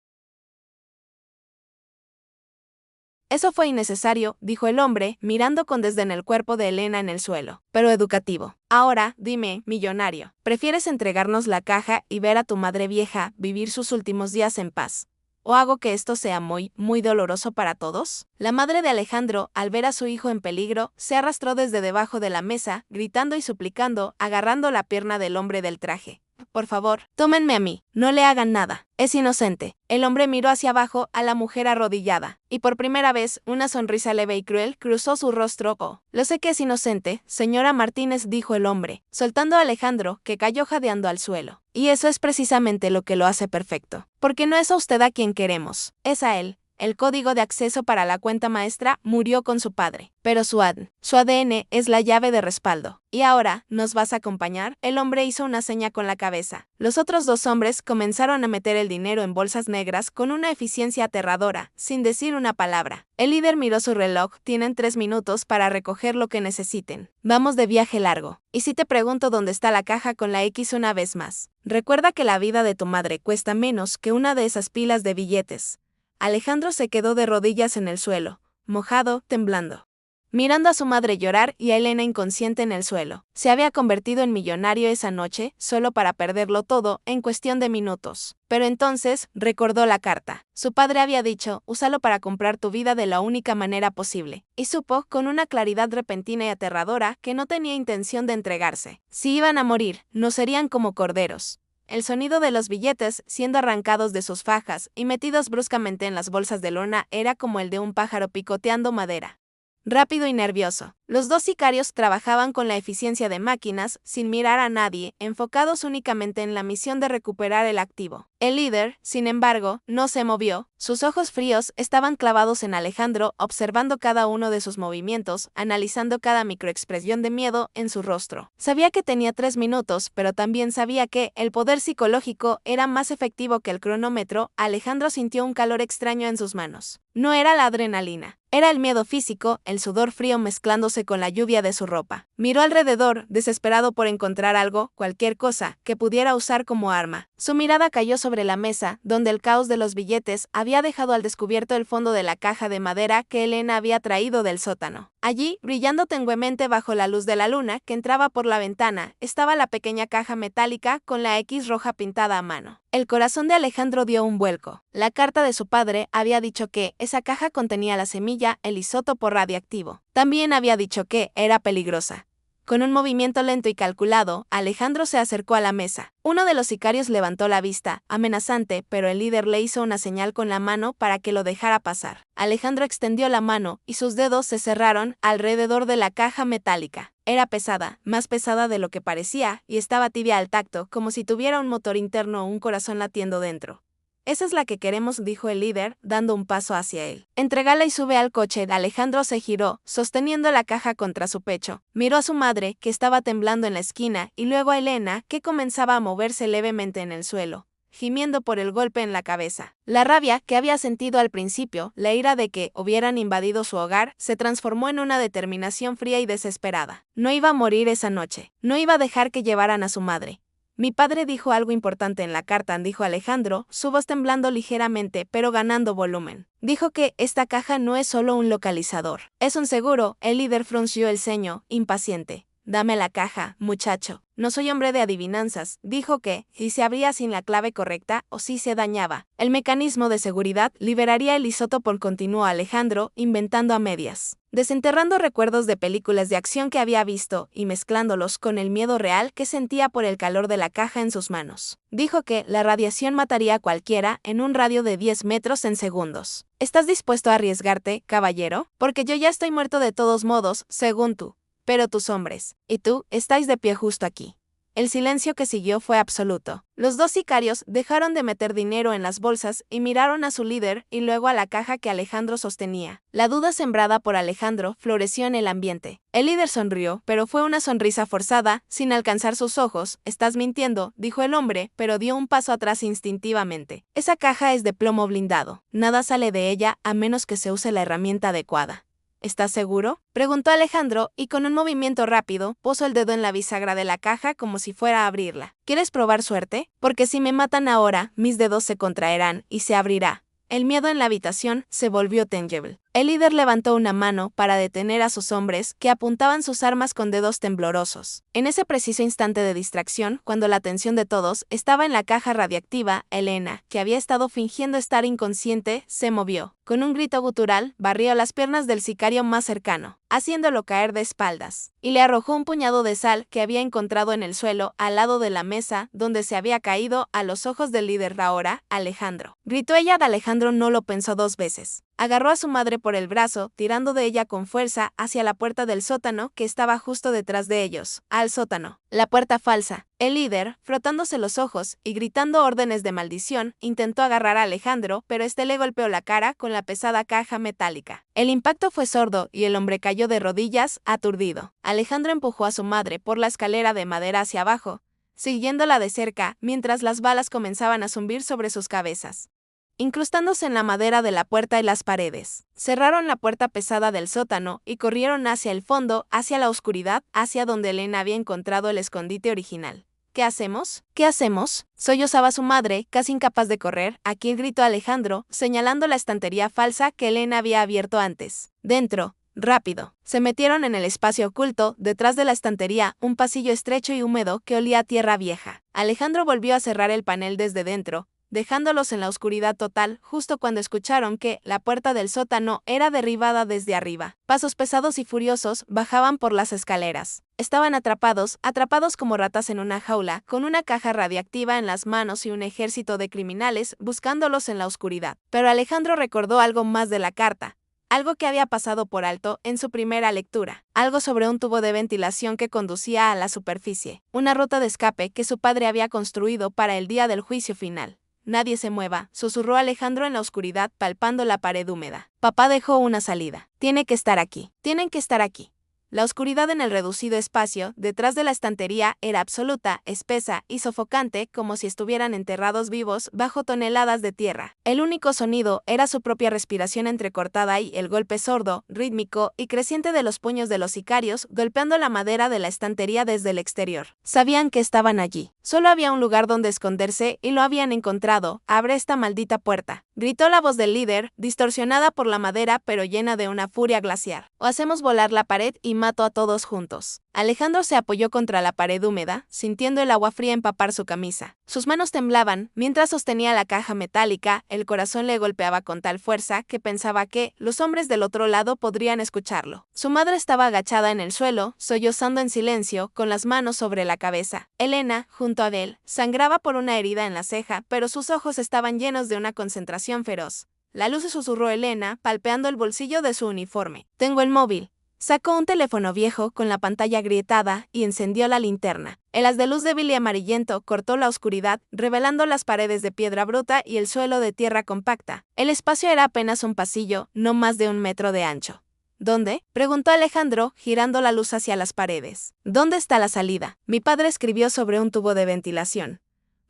Eso fue innecesario, dijo el hombre, mirando con desdén el cuerpo de Elena en el suelo, pero educativo. Ahora, dime, millonario, ¿prefieres entregarnos la caja y ver a tu madre vieja vivir sus últimos días en paz? ¿O hago que esto sea muy, muy doloroso para todos? La madre de Alejandro, al ver a su hijo en peligro, se arrastró desde debajo de la mesa, gritando y suplicando, agarrando la pierna del hombre del traje. Por favor, tómenme a mí, no le hagan nada. Es inocente. El hombre miró hacia abajo a la mujer arrodillada, y por primera vez, una sonrisa leve y cruel cruzó su rostro. Oh, lo sé que es inocente, señora Martínez, dijo el hombre, soltando a Alejandro, que cayó jadeando al suelo. Y eso es precisamente lo que lo hace perfecto. Porque no es a usted a quien queremos, es a él. El código de acceso para la cuenta maestra murió con su padre, pero su ADN es la llave de respaldo. ¿Y ahora, nos vas a acompañar? El hombre hizo una seña con la cabeza. Los otros dos hombres comenzaron a meter el dinero en bolsas negras con una eficiencia aterradora, sin decir una palabra. El líder miró su reloj. Tienen 3 minutos para recoger lo que necesiten. Vamos de viaje largo. Y si te pregunto dónde está la caja con la X una vez más, recuerda que la vida de tu madre cuesta menos que una de esas pilas de billetes. Alejandro se quedó de rodillas en el suelo, mojado, temblando, mirando a su madre llorar y a Elena inconsciente en el suelo. Se había convertido en millonario esa noche, solo para perderlo todo en cuestión de minutos. Pero entonces, recordó la carta. Su padre había dicho, úsalo para comprar tu vida de la única manera posible. Y supo, con una claridad repentina y aterradora, que no tenía intención de entregarse. Si iban a morir, no serían como corderos. El sonido de los billetes siendo arrancados de sus fajas y metidos bruscamente en las bolsas de lona era como el de un pájaro picoteando madera. Rápido y nervioso. Los dos sicarios trabajaban con la eficiencia de máquinas, sin mirar a nadie, enfocados únicamente en la misión de recuperar el activo. El líder, sin embargo, no se movió. Sus ojos fríos estaban clavados en Alejandro, observando cada uno de sus movimientos, analizando cada microexpresión de miedo en su rostro. Sabía que tenía 3 minutos, pero también sabía que el poder psicológico era más efectivo que el cronómetro. Alejandro sintió un calor extraño en sus manos. No era la adrenalina. Era el miedo físico, el sudor frío mezclándose con la lluvia de su ropa. Miró alrededor, desesperado por encontrar algo, cualquier cosa, que pudiera usar como arma. Su mirada cayó sobre la mesa, donde el caos de los billetes había dejado al descubierto el fondo de la caja de madera que Elena había traído del sótano. Allí, brillando tenguemente bajo la luz de la luna que entraba por la ventana, estaba la pequeña caja metálica con la X roja pintada a mano. El corazón de Alejandro dio un vuelco. La carta de su padre había dicho que esa caja contenía la semilla, el isótopo radiactivo. También había dicho que era peligrosa. Con un movimiento lento y calculado, Alejandro se acercó a la mesa. Uno de los sicarios levantó la vista, amenazante, pero el líder le hizo una señal con la mano para que lo dejara pasar. Alejandro extendió la mano y sus dedos se cerraron alrededor de la caja metálica. Era pesada, más pesada de lo que parecía, y estaba tibia al tacto, como si tuviera un motor interno o un corazón latiendo dentro. Esa es la que queremos, dijo el líder, dando un paso hacia él. Entrégala y sube al coche. Alejandro se giró, sosteniendo la caja contra su pecho. Miró a su madre, que estaba temblando en la esquina, y luego a Elena, que comenzaba a moverse levemente en el suelo, gimiendo por el golpe en la cabeza. La rabia que había sentido al principio, la ira de que hubieran invadido su hogar, se transformó en una determinación fría y desesperada. No iba a morir esa noche. No iba a dejar que llevaran a su madre. Mi padre dijo algo importante en la carta, dijo Alejandro, su voz temblando ligeramente, pero ganando volumen. Dijo que esta caja no es solo un localizador. Es un seguro. El líder frunció el ceño, impaciente. Dame la caja, muchacho. No soy hombre de adivinanzas. Dijo que, si se abría sin la clave correcta o si se dañaba, el mecanismo de seguridad liberaría el isótopo, continuó Alejandro, inventando a medias, desenterrando recuerdos de películas de acción que había visto y mezclándolos con el miedo real que sentía por el calor de la caja en sus manos. Dijo que la radiación mataría a cualquiera en un radio de 10 metros en segundos. ¿Estás dispuesto a arriesgarte, caballero? Porque yo ya estoy muerto de todos modos, según tú. Pero tus hombres, y tú, estáis de pie justo aquí. El silencio que siguió fue absoluto. Los dos sicarios dejaron de meter dinero en las bolsas y miraron a su líder y luego a la caja que Alejandro sostenía. La duda sembrada por Alejandro floreció en el ambiente. El líder sonrió, pero fue una sonrisa forzada, sin alcanzar sus ojos. Estás mintiendo, dijo el hombre, pero dio un paso atrás instintivamente. Esa caja es de plomo blindado. Nada sale de ella a menos que se use la herramienta adecuada. ¿Estás seguro?, preguntó Alejandro, y con un movimiento rápido, puso el dedo en la bisagra de la caja como si fuera a abrirla. ¿Quieres probar suerte? Porque si me matan ahora, mis dedos se contraerán y se abrirá. El miedo en la habitación se volvió tangible. El líder levantó una mano para detener a sus hombres, que apuntaban sus armas con dedos temblorosos. En ese preciso instante de distracción, cuando la atención de todos estaba en la caja radiactiva, Elena, que había estado fingiendo estar inconsciente, se movió. Con un grito gutural, barrió las piernas del sicario más cercano, haciéndolo caer de espaldas, y le arrojó un puñado de sal que había encontrado en el suelo al lado de la mesa donde se había caído a los ojos del líder ahora, Alejandro. Gritó ella. Alejandro no lo pensó dos veces. Agarró a su madre por el brazo, tirando de ella con fuerza hacia la puerta del sótano que estaba justo detrás de ellos. Al sótano. La puerta falsa. El líder, frotándose los ojos y gritando órdenes de maldición, intentó agarrar a Alejandro, pero este le golpeó la cara con la pesada caja metálica. El impacto fue sordo y el hombre cayó de rodillas, aturdido. Alejandro empujó a su madre por la escalera de madera hacia abajo, siguiéndola de cerca, mientras las balas comenzaban a zumbir sobre sus cabezas, incrustándose en la madera de la puerta y las paredes. Cerraron la puerta pesada del sótano y corrieron hacia el fondo, hacia la oscuridad, hacia donde Elena había encontrado el escondite original. ¿Qué hacemos? ¿Qué hacemos?, sollozaba su madre, casi incapaz de correr. Aquí gritó Alejandro, señalando la estantería falsa que Elena había abierto antes. Dentro. Rápido. Se metieron en el espacio oculto, detrás de la estantería, un pasillo estrecho y húmedo que olía a tierra vieja. Alejandro volvió a cerrar el panel desde dentro, dejándolos en la oscuridad total, justo cuando escucharon que la puerta del sótano era derribada desde arriba. Pasos pesados y furiosos bajaban por las escaleras. Estaban atrapados como ratas en una jaula, con una caja radiactiva en las manos y un ejército de criminales buscándolos en la oscuridad. Pero Alejandro recordó algo más de la carta. Algo que había pasado por alto en su primera lectura. Algo sobre un tubo de ventilación que conducía a la superficie. Una ruta de escape que su padre había construido para el día del juicio final. Nadie se mueva, susurró Alejandro en la oscuridad, palpando la pared húmeda. Papá dejó una salida. Tiene que estar aquí. Tienen que estar aquí. La oscuridad en el reducido espacio, detrás de la estantería, era absoluta, espesa y sofocante, como si estuvieran enterrados vivos bajo toneladas de tierra. El único sonido era su propia respiración entrecortada y el golpe sordo, rítmico y creciente de los puños de los sicarios golpeando la madera de la estantería desde el exterior. Sabían que estaban allí. Solo había un lugar donde esconderse y lo habían encontrado. Abre esta maldita puerta, gritó la voz del líder, distorsionada por la madera pero llena de una furia glacial. O hacemos volar la pared y mato a todos juntos. Alejandro se apoyó contra la pared húmeda, sintiendo el agua fría empapar su camisa. Sus manos temblaban, mientras sostenía la caja metálica, el corazón le golpeaba con tal fuerza que pensaba que los hombres del otro lado podrían escucharlo. Su madre estaba agachada en el suelo, sollozando en silencio, con las manos sobre la cabeza. Elena, junto a él, sangraba por una herida en la ceja, pero sus ojos estaban llenos de una concentración feroz. La luz, susurró Elena, palpeando el bolsillo de su uniforme. Tengo el móvil. Sacó un teléfono viejo con la pantalla agrietada y encendió la linterna. El haz de luz débil y amarillento cortó la oscuridad, revelando las paredes de piedra bruta y el suelo de tierra compacta. El espacio era apenas un pasillo, no más de 1 metro de ancho. ¿Dónde?, preguntó Alejandro, girando la luz hacia las paredes. ¿Dónde está la salida? Mi padre escribió sobre un tubo de ventilación.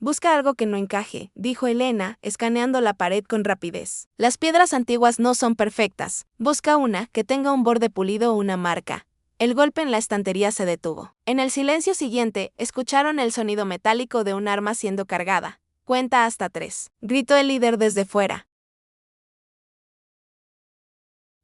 Busca algo que no encaje, dijo Elena, escaneando la pared con rapidez. Las piedras antiguas no son perfectas. Busca una que tenga un borde pulido o una marca. El golpe en la estantería se detuvo. En el silencio siguiente, escucharon el sonido metálico de un arma siendo cargada. Cuenta hasta 3, gritó el líder desde fuera.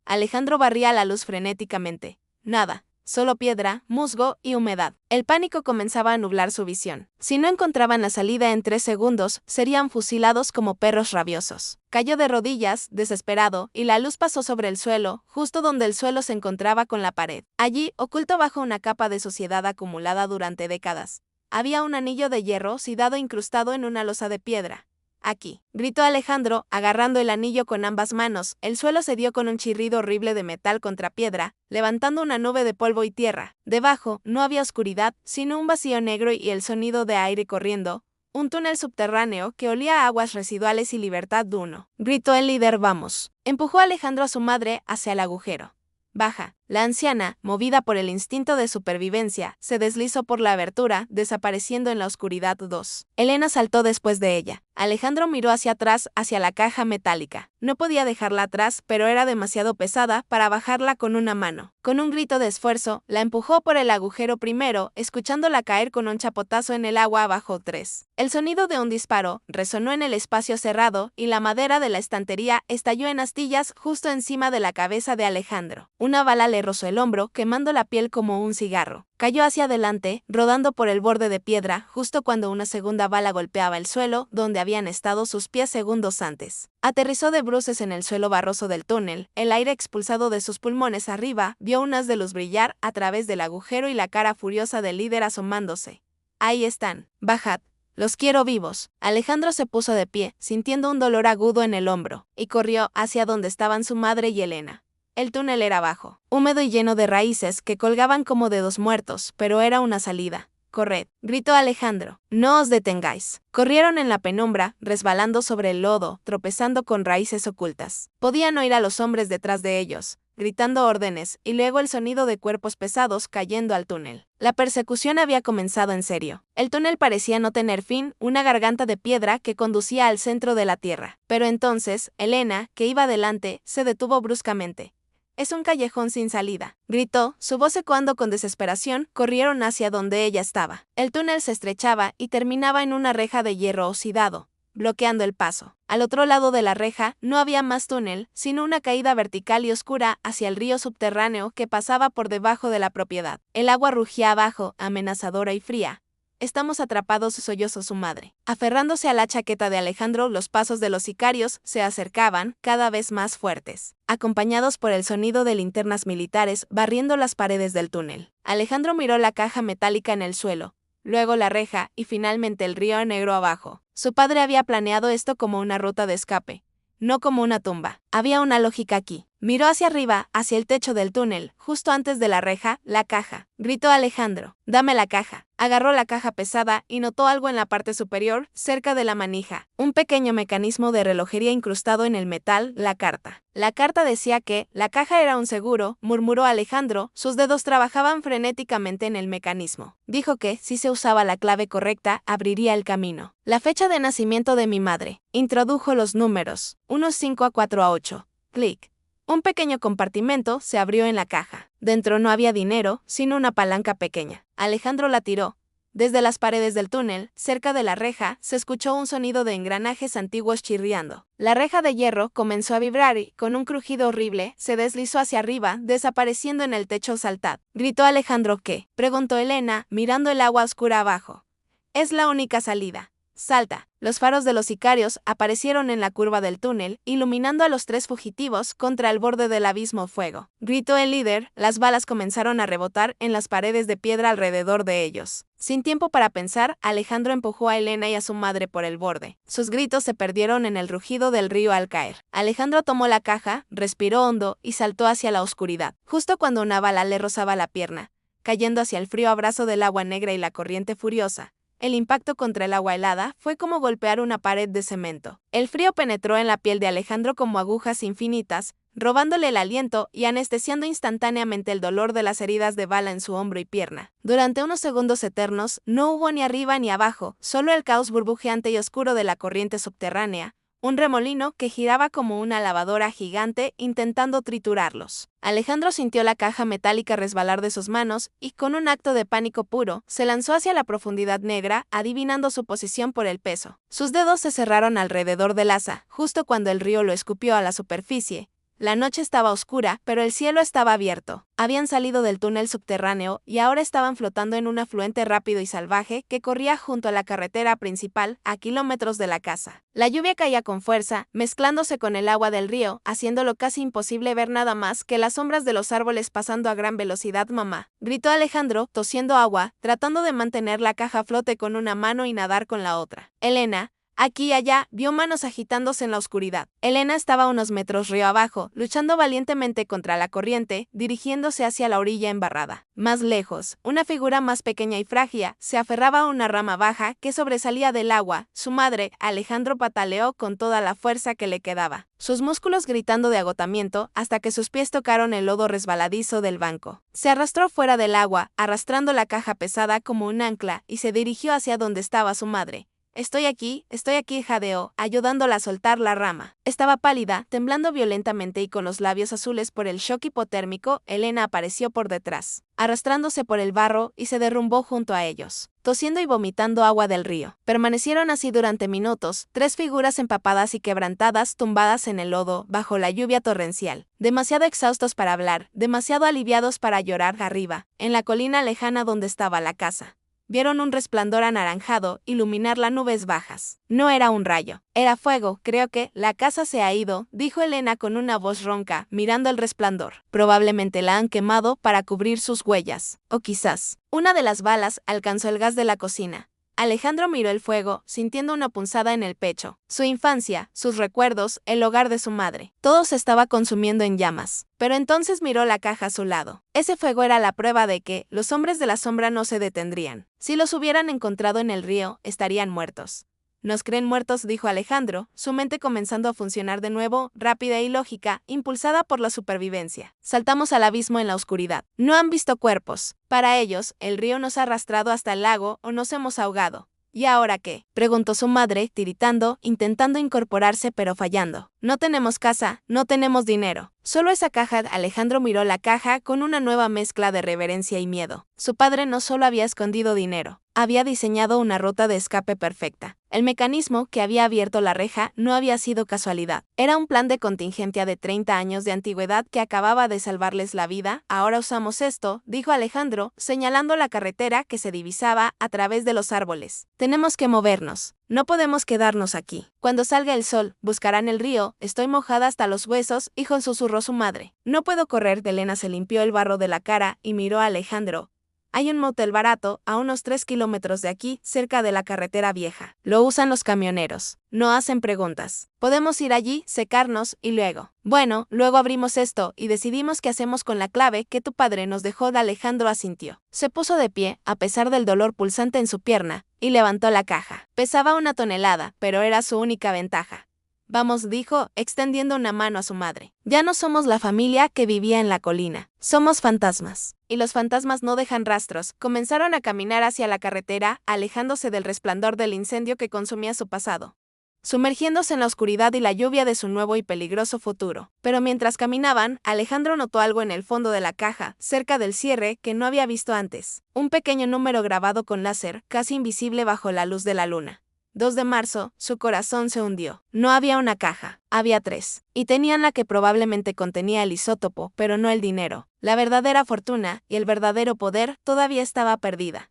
Alejandro barría la luz frenéticamente. Nada. Solo piedra, musgo y humedad. El pánico comenzaba a nublar su visión. Si no encontraban la salida en 3 segundos, serían fusilados como perros rabiosos. Cayó de rodillas, desesperado, y la luz pasó sobre el suelo, justo donde el suelo se encontraba con la pared. Allí, oculto bajo una capa de suciedad acumulada durante décadas, había un anillo de hierro oxidado incrustado en una losa de piedra. Aquí, gritó Alejandro, agarrando el anillo con ambas manos. El suelo se dio con un chirrido horrible de metal contra piedra, levantando una nube de polvo y tierra. Debajo, no había oscuridad, sino un vacío negro y el sonido de aire corriendo, un túnel subterráneo que olía a aguas residuales y libertad duno. Gritó el líder, vamos. Empujó Alejandro a su madre hacia el agujero. Baja. La anciana, movida por el instinto de supervivencia, se deslizó por la abertura, desapareciendo en la oscuridad. 2. Elena saltó después de ella. Alejandro miró hacia atrás, hacia la caja metálica. No podía dejarla atrás, pero era demasiado pesada para bajarla con una mano. Con un grito de esfuerzo, la empujó por el agujero primero, escuchándola caer con un chapotazo en el agua abajo. 3. El sonido de un disparo resonó en el espacio cerrado, y la madera de la estantería estalló en astillas justo encima de la cabeza de Alejandro. Una bala le rozó el hombro, quemando la piel como un cigarro. Cayó hacia adelante, rodando por el borde de piedra, justo cuando una segunda bala golpeaba el suelo, donde habían estado sus pies segundos antes. Aterrizó de bruces en el suelo barroso del túnel. El aire expulsado de sus pulmones arriba vio un haz de luz brillar a través del agujero y la cara furiosa del líder asomándose. Ahí están. Bajad. Los quiero vivos. Alejandro se puso de pie, sintiendo un dolor agudo en el hombro, y corrió hacia donde estaban su madre y Elena. El túnel era bajo, húmedo y lleno de raíces que colgaban como dedos muertos, pero era una salida. «Corred», gritó Alejandro. «No os detengáis». Corrieron en la penumbra, resbalando sobre el lodo, tropezando con raíces ocultas. Podían oír a los hombres detrás de ellos, gritando órdenes, y luego el sonido de cuerpos pesados cayendo al túnel. La persecución había comenzado en serio. El túnel parecía no tener fin, una garganta de piedra que conducía al centro de la tierra. Pero entonces, Elena, que iba adelante, se detuvo bruscamente. «Es un callejón sin salida», gritó, su voz ecoando con desesperación. Corrieron hacia donde ella estaba. El túnel se estrechaba y terminaba en una reja de hierro oxidado, bloqueando el paso. Al otro lado de la reja no había más túnel, sino una caída vertical y oscura hacia el río subterráneo que pasaba por debajo de la propiedad. El agua rugía abajo, amenazadora y fría. «Estamos atrapados», sollozó su madre. Aferrándose a la chaqueta de Alejandro, los pasos de los sicarios se acercaban, cada vez más fuertes, acompañados por el sonido de linternas militares barriendo las paredes del túnel. Alejandro miró la caja metálica en el suelo, luego la reja y finalmente el río negro abajo. Su padre había planeado esto como una ruta de escape, no como una tumba. Había una lógica aquí. Miró hacia arriba, hacia el techo del túnel, justo antes de la reja. «La caja», gritó Alejandro. «Dame la caja». Agarró la caja pesada y notó algo en la parte superior, cerca de la manija. Un pequeño mecanismo de relojería incrustado en el metal, la carta. La carta decía que la caja era un seguro, murmuró Alejandro. Sus dedos trabajaban frenéticamente en el mecanismo. Dijo que, si se usaba la clave correcta, abriría el camino. La fecha de nacimiento de mi madre. Introdujo los números. 5 a 4 a 8. Clic. Un pequeño compartimento se abrió en la caja. Dentro no había dinero, sino una palanca pequeña. Alejandro la tiró. Desde las paredes del túnel, cerca de la reja, se escuchó un sonido de engranajes antiguos chirriando. La reja de hierro comenzó a vibrar y, con un crujido horrible, se deslizó hacia arriba, desapareciendo en el techo saltad. Gritó Alejandro. ¿Qué? Preguntó Elena, mirando el agua oscura abajo. Es la única salida. Salta. Los faros de los sicarios aparecieron en la curva del túnel, iluminando a los tres fugitivos contra el borde del abismo. Fuego. Gritó el líder. Las balas comenzaron a rebotar en las paredes de piedra alrededor de ellos. Sin tiempo para pensar, Alejandro empujó a Elena y a su madre por el borde. Sus gritos se perdieron en el rugido del río al caer. Alejandro tomó la caja, respiró hondo y saltó hacia la oscuridad. Justo cuando una bala le rozaba la pierna, cayendo hacia el frío abrazo del agua negra y la corriente furiosa. El impacto contra el agua helada fue como golpear una pared de cemento. El frío penetró en la piel de Alejandro como agujas infinitas, robándole el aliento y anestesiando instantáneamente el dolor de las heridas de bala en su hombro y pierna. Durante unos segundos eternos, no hubo ni arriba ni abajo, solo el caos burbujeante y oscuro de la corriente subterránea, un remolino que giraba como una lavadora gigante intentando triturarlos. Alejandro sintió la caja metálica resbalar de sus manos y, con un acto de pánico puro, se lanzó hacia la profundidad negra, adivinando su posición por el peso. Sus dedos se cerraron alrededor del asa, justo cuando el río lo escupió a la superficie. La noche estaba oscura, pero el cielo estaba abierto. Habían salido del túnel subterráneo y ahora estaban flotando en un afluente rápido y salvaje que corría junto a la carretera principal, a kilómetros de la casa. La lluvia caía con fuerza, mezclándose con el agua del río, haciéndolo casi imposible ver nada más que las sombras de los árboles pasando a gran velocidad. Mamá, gritó Alejandro, tosiendo agua, tratando de mantener la caja a flote con una mano y nadar con la otra. Elena, aquí y allá, vio manos agitándose en la oscuridad. Elena estaba a unos metros río abajo, luchando valientemente contra la corriente, dirigiéndose hacia la orilla embarrada. Más lejos, una figura más pequeña y frágil se aferraba a una rama baja que sobresalía del agua. Su madre, Alejandro, pataleó con toda la fuerza que le quedaba, sus músculos gritando de agotamiento hasta que sus pies tocaron el lodo resbaladizo del banco. Se arrastró fuera del agua, arrastrando la caja pesada como un ancla, y se dirigió hacia donde estaba su madre. Estoy aquí, jadeó, ayudándola a soltar la rama. Estaba pálida, temblando violentamente y con los labios azules por el shock hipotérmico. Elena apareció por detrás, arrastrándose por el barro, y se derrumbó junto a ellos, tosiendo y vomitando agua del río. Permanecieron así durante minutos, tres figuras empapadas y quebrantadas tumbadas en el lodo, bajo la lluvia torrencial. Demasiado exhaustos para hablar, demasiado aliviados para llorar. Arriba, en la colina lejana donde estaba la casa, vieron un resplandor anaranjado iluminar las nubes bajas. No era un rayo, era fuego. Creo que la casa se ha ido, dijo Elena con una voz ronca, mirando el resplandor. Probablemente la han quemado para cubrir sus huellas. O quizás, una de las balas alcanzó el gas de la cocina. Alejandro miró el fuego, sintiendo una punzada en el pecho. Su infancia, sus recuerdos, el hogar de su madre. Todo se estaba consumiendo en llamas. Pero entonces miró la caja a su lado. Ese fuego era la prueba de que los hombres de la sombra no se detendrían. Si los hubieran encontrado en el río, estarían muertos. ¿Nos creen muertos?, dijo Alejandro, su mente comenzando a funcionar de nuevo, rápida y lógica, impulsada por la supervivencia. Saltamos al abismo en la oscuridad. No han visto cuerpos. Para ellos, el río nos ha arrastrado hasta el lago o nos hemos ahogado. ¿Y ahora qué?, preguntó su madre, tiritando, intentando incorporarse pero fallando. No tenemos casa, no tenemos dinero. Solo esa caja. Alejandro miró la caja con una nueva mezcla de reverencia y miedo. Su padre no solo había escondido dinero, había diseñado una ruta de escape perfecta. El mecanismo que había abierto la reja no había sido casualidad. Era un plan de contingencia de 30 años de antigüedad que acababa de salvarles la vida. Ahora usamos esto, dijo Alejandro, señalando la carretera que se divisaba a través de los árboles. Tenemos que movernos. No podemos quedarnos aquí. Cuando salga el sol, buscarán el río. Estoy mojada hasta los huesos, hijo, susurró su madre. No puedo correr. Elena se limpió el barro de la cara y miró a Alejandro. Hay un motel barato a unos 3 kilómetros de aquí, cerca de la carretera vieja. Lo usan los camioneros. No hacen preguntas. Podemos ir allí, secarnos y luego. Bueno, luego abrimos esto y decidimos qué hacemos con la clave que tu padre nos dejó. Alejandro asintió. Se puso de pie, a pesar del dolor pulsante en su pierna, y levantó la caja. Pesaba 1 tonelada, pero era su única ventaja. Vamos, dijo, extendiendo una mano a su madre. Ya no somos la familia que vivía en la colina. Somos fantasmas. Y los fantasmas no dejan rastros. Comenzaron a caminar hacia la carretera, alejándose del resplandor del incendio que consumía su pasado. sumergiéndose en la oscuridad y la lluvia de su nuevo y peligroso futuro. Pero mientras caminaban, Alejandro notó algo en el fondo de la caja, cerca del cierre, que no había visto antes. Un pequeño número grabado con láser, casi invisible bajo la luz de la luna. 2 de marzo, su corazón se hundió. No había una caja, había 3. Y tenían la que probablemente contenía el isótopo, pero no el dinero. La verdadera fortuna y el verdadero poder todavía estaba perdida.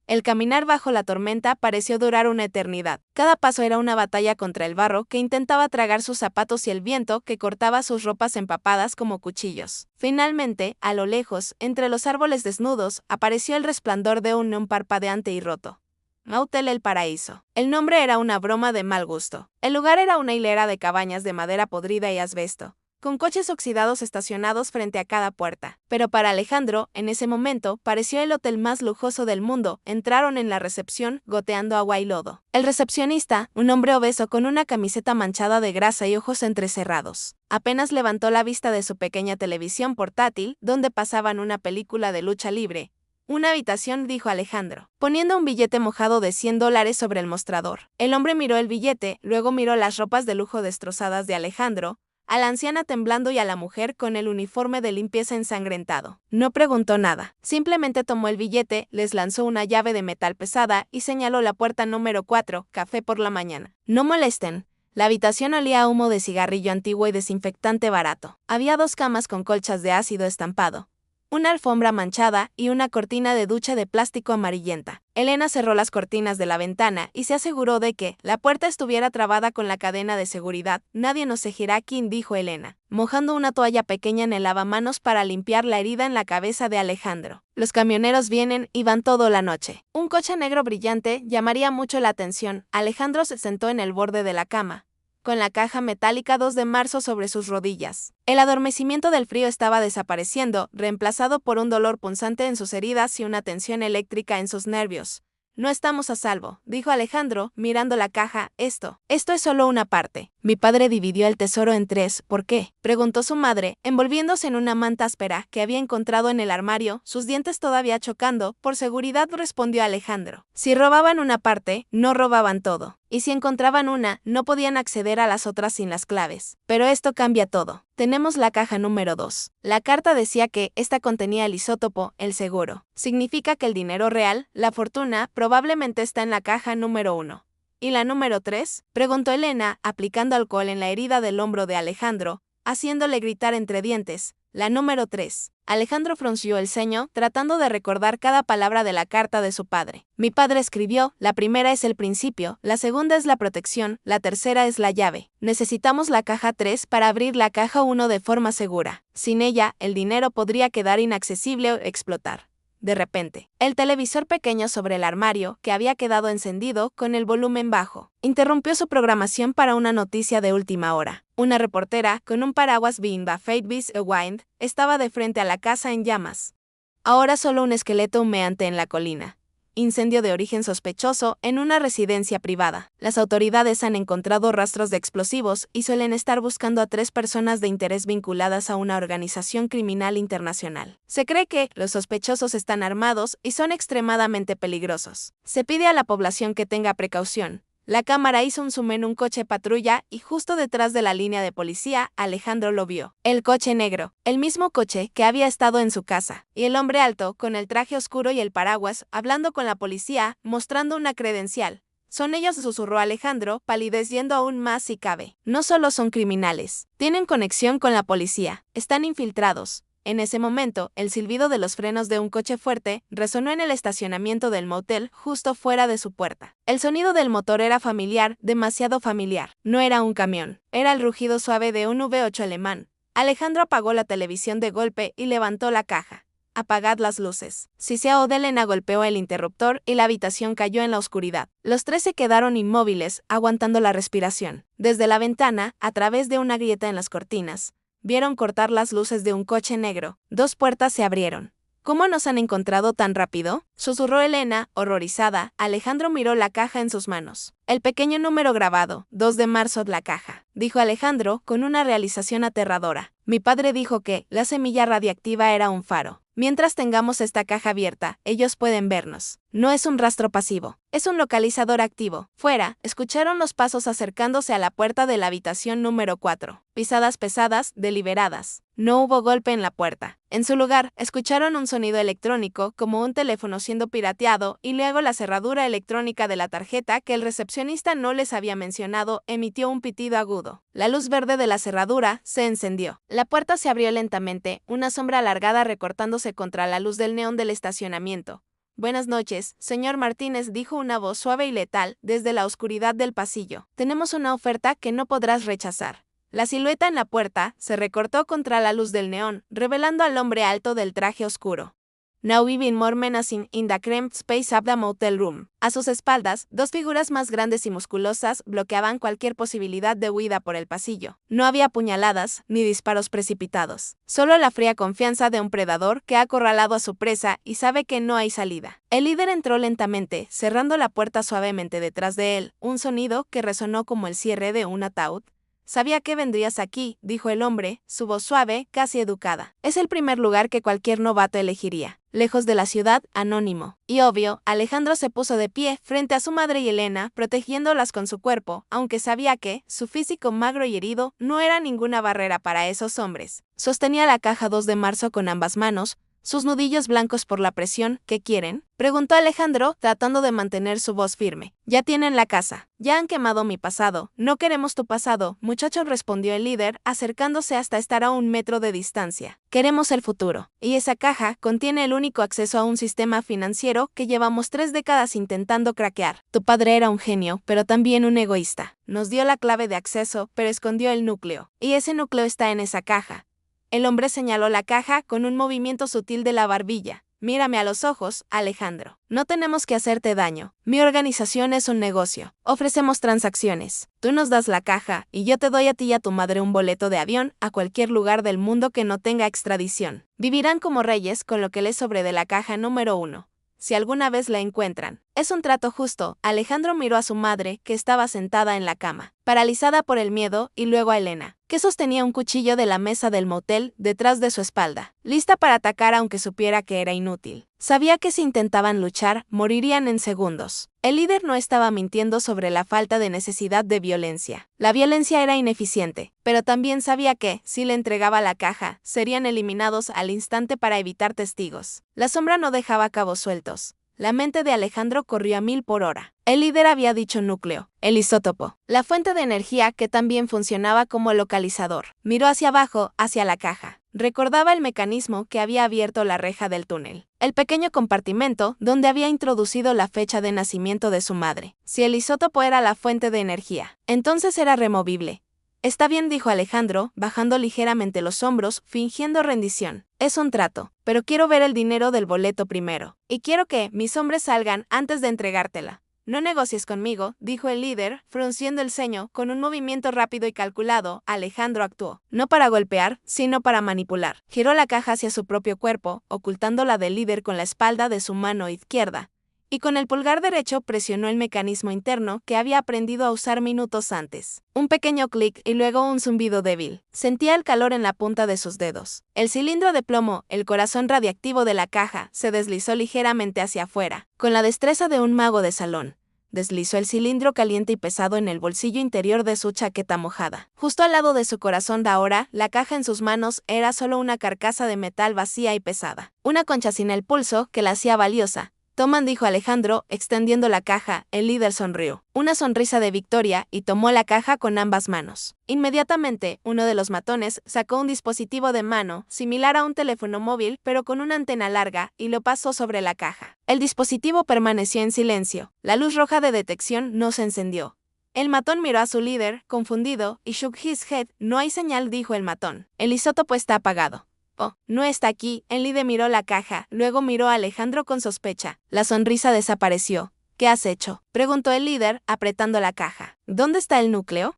El caminar bajo la tormenta pareció durar una eternidad. Cada paso era una batalla contra el barro que intentaba tragar sus zapatos y el viento que cortaba sus ropas empapadas como cuchillos. Finalmente, a lo lejos, entre los árboles desnudos, apareció el resplandor de un neón parpadeante y roto. Motel El Paraíso. El nombre era una broma de mal gusto. El lugar era una hilera de cabañas de madera podrida y asbesto, con coches oxidados estacionados frente a cada puerta. Pero para Alejandro, en ese momento, pareció el hotel más lujoso del mundo. Entraron en la recepción, goteando agua y lodo. El recepcionista, un hombre obeso con una camiseta manchada de grasa y ojos entrecerrados, apenas levantó la vista de su pequeña televisión portátil, donde pasaban una película de lucha libre. Una habitación, dijo Alejandro, poniendo un billete mojado de $100 sobre el mostrador. El hombre miró el billete, luego miró las ropas de lujo destrozadas de Alejandro, a la anciana temblando y a la mujer con el uniforme de limpieza ensangrentado. No preguntó nada, simplemente tomó el billete, les lanzó una llave de metal pesada y señaló la puerta número 4, café por la mañana. No molesten. La habitación olía a humo de cigarrillo antiguo y desinfectante barato. Había 2 camas con colchas de ácido estampado, una alfombra manchada y una cortina de ducha de plástico amarillenta. Elena cerró las cortinas de la ventana y se aseguró de que la puerta estuviera trabada con la cadena de seguridad. Nadie nos seguirá aquí, dijo Elena, mojando una toalla pequeña en el lavamanos para limpiar la herida en la cabeza de Alejandro. Los camioneros vienen y van toda la noche. Un coche negro brillante llamaría mucho la atención. Alejandro se sentó en el borde de la cama, con la caja metálica 2 de marzo sobre sus rodillas. El adormecimiento del frío estaba desapareciendo, reemplazado por un dolor punzante en sus heridas y una tensión eléctrica en sus nervios. No estamos a salvo, dijo Alejandro, mirando la caja. Esto es solo una parte. Mi padre dividió el tesoro en 3, ¿por qué?, preguntó su madre, envolviéndose en una manta áspera que había encontrado en el armario, sus dientes todavía chocando. Por seguridad, respondió Alejandro. Si robaban una parte, no robaban todo. Y si encontraban una, no podían acceder a las otras sin las claves. Pero esto cambia todo. Tenemos la caja número 2. La carta decía que esta contenía el isótopo, el seguro. Significa que el dinero real, la fortuna, probablemente está en la caja número 1. ¿Y la número 3? Preguntó Elena, aplicando alcohol en la herida del hombro de Alejandro, haciéndole gritar entre dientes. La número 3. Alejandro frunció el ceño, tratando de recordar cada palabra de la carta de su padre. Mi padre escribió, la primera es el principio, la segunda es la protección, la tercera es la llave. Necesitamos la caja 3 para abrir la caja 1 de forma segura. Sin ella, el dinero podría quedar inaccesible o explotar. De repente, el televisor pequeño sobre el armario, que había quedado encendido con el volumen bajo, interrumpió su programación para una noticia de última hora. Una reportera, con un paraguas being the fate beast a wind, estaba de frente a la casa en llamas. Ahora solo un esqueleto humeante en la colina. Incendio de origen sospechoso en una residencia privada. Las autoridades han encontrado rastros de explosivos y suelen estar buscando a 3 personas de interés vinculadas a una organización criminal internacional. Se cree que los sospechosos están armados y son extremadamente peligrosos. Se pide a la población que tenga precaución. La cámara hizo un zoom en un coche patrulla y justo detrás de la línea de policía, Alejandro lo vio. El coche negro, el mismo coche que había estado en su casa, y el hombre alto, con el traje oscuro y el paraguas, hablando con la policía, mostrando una credencial. Son ellos, susurró Alejandro, palideciendo aún más si cabe. No solo son criminales, tienen conexión con la policía, están infiltrados. En ese momento, el silbido de los frenos de un coche fuerte resonó en el estacionamiento del motel justo fuera de su puerta. El sonido del motor era familiar, demasiado familiar. No era un camión, era el rugido suave de un V8 alemán. Alejandro apagó la televisión de golpe y levantó la caja. Apagad las luces. Sisea Elena golpeó el interruptor y la habitación cayó en la oscuridad. Los 3 se quedaron inmóviles, aguantando la respiración. Desde la ventana, a través de una grieta en las cortinas, vieron cortar las luces de un coche negro. 2 puertas se abrieron. ¿Cómo nos han encontrado tan rápido?, susurró Elena, horrorizada. Alejandro miró la caja en sus manos. El pequeño número grabado, 2 de marzo, la caja, dijo Alejandro con una realización aterradora. Mi padre dijo que la semilla radiactiva era un faro. Mientras tengamos esta caja abierta, ellos pueden vernos. No es un rastro pasivo, es un localizador activo. Fuera, escucharon los pasos acercándose a la puerta de la habitación número 4. Pisadas pesadas, deliberadas. No hubo golpe en la puerta. En su lugar, escucharon un sonido electrónico, como un teléfono siendo pirateado, y luego la cerradura electrónica de la tarjeta que el recepcionista no les había mencionado emitió un pitido agudo. La luz verde de la cerradura se encendió. La puerta se abrió lentamente, una sombra alargada recortándose contra la luz del neón del estacionamiento. Buenas noches, señor Martínez, dijo una voz suave y letal desde la oscuridad del pasillo. Tenemos una oferta que no podrás rechazar. La silueta en la puerta se recortó contra la luz del neón, revelando al hombre alto del traje oscuro. Now we've more menacing in the cramped space of the motel room. A sus espaldas, dos figuras más grandes y musculosas bloqueaban cualquier posibilidad de huida por el pasillo. No había puñaladas ni disparos precipitados. Solo la fría confianza de un predador que ha acorralado a su presa y sabe que no hay salida. El líder entró lentamente, cerrando la puerta suavemente detrás de él, un sonido que resonó como el cierre de un ataúd. Sabía que vendrías aquí, dijo el hombre, su voz suave, casi educada. Es el primer lugar que cualquier novato elegiría. Lejos de la ciudad, anónimo. Y obvio, Alejandro se puso de pie frente a su madre y Elena, protegiéndolas con su cuerpo, aunque sabía que, su físico magro y herido, no era ninguna barrera para esos hombres. Sostenía la caja 2 de marzo con ambas manos, sus nudillos blancos por la presión. ¿Qué quieren?, preguntó Alejandro, tratando de mantener su voz firme. Ya tienen la casa. Ya han quemado mi pasado. No queremos tu pasado, muchacho, respondió el líder, acercándose hasta estar a 1 metro de distancia. Queremos el futuro. Y esa caja contiene el único acceso a un sistema financiero que llevamos 3 décadas intentando craquear. Tu padre era un genio, pero también un egoísta. Nos dio la clave de acceso, pero escondió el núcleo. Y ese núcleo está en esa caja. El hombre señaló la caja con un movimiento sutil de la barbilla. Mírame a los ojos, Alejandro. No tenemos que hacerte daño. Mi organización es un negocio. Ofrecemos transacciones. Tú nos das la caja y yo te doy a ti y a tu madre un boleto de avión a cualquier lugar del mundo que no tenga extradición. Vivirán como reyes con lo que les sobre de la caja número 1. Si alguna vez la encuentran. Es un trato justo. Alejandro miró a su madre, que estaba sentada en la cama, paralizada por el miedo, y luego a Elena, que sostenía un cuchillo de la mesa del motel detrás de su espalda, lista para atacar aunque supiera que era inútil. Sabía que si intentaban luchar, morirían en segundos. El líder no estaba mintiendo sobre la falta de necesidad de violencia. La violencia era ineficiente, pero también sabía que, si le entregaba la caja, serían eliminados al instante para evitar testigos. La sombra no dejaba cabos sueltos. La mente de Alejandro corrió a 1000 por hora. El líder había dicho núcleo, el isótopo, la fuente de energía que también funcionaba como localizador. Miró hacia abajo, hacia la caja. Recordaba el mecanismo que había abierto la reja del túnel. El pequeño compartimento donde había introducido la fecha de nacimiento de su madre. Si el isótopo era la fuente de energía, entonces era removible. Está bien, dijo Alejandro, bajando ligeramente los hombros, fingiendo rendición. Es un trato, pero quiero ver el dinero del boleto primero. Y quiero que mis hombres salgan antes de entregártela. No negocies conmigo, dijo el líder, frunciendo el ceño. Con un movimiento rápido y calculado, Alejandro actuó. No para golpear, sino para manipular. Giró la caja hacia su propio cuerpo, ocultando la del líder con la espalda de su mano izquierda. Y con el pulgar derecho presionó el mecanismo interno que había aprendido a usar minutos antes. Un pequeño clic y luego un zumbido débil. Sentía el calor en la punta de sus dedos. El cilindro de plomo, el corazón radiactivo de la caja, se deslizó ligeramente hacia afuera, con la destreza de un mago de salón. Deslizó el cilindro caliente y pesado en el bolsillo interior de su chaqueta mojada. Justo al lado de su corazón ahora, la caja en sus manos era solo una carcasa de metal vacía y pesada. Una concha sin el pulso que la hacía valiosa. Toman, dijo Alejandro, extendiendo la caja. El líder sonrió. Una sonrisa de victoria y tomó la caja con ambas manos. Inmediatamente, uno de los matones sacó un dispositivo de mano, similar a un teléfono móvil, pero con una antena larga, y lo pasó sobre la caja. El dispositivo permaneció en silencio. La luz roja de detección no se encendió. El matón miró a su líder, confundido, y shook his head. No hay señal, dijo el matón. El isótopo está apagado. Oh, no está aquí. El líder miró la caja, luego miró a Alejandro con sospecha. La sonrisa desapareció. ¿Qué has hecho?, preguntó el líder, apretando la caja. ¿Dónde está el núcleo?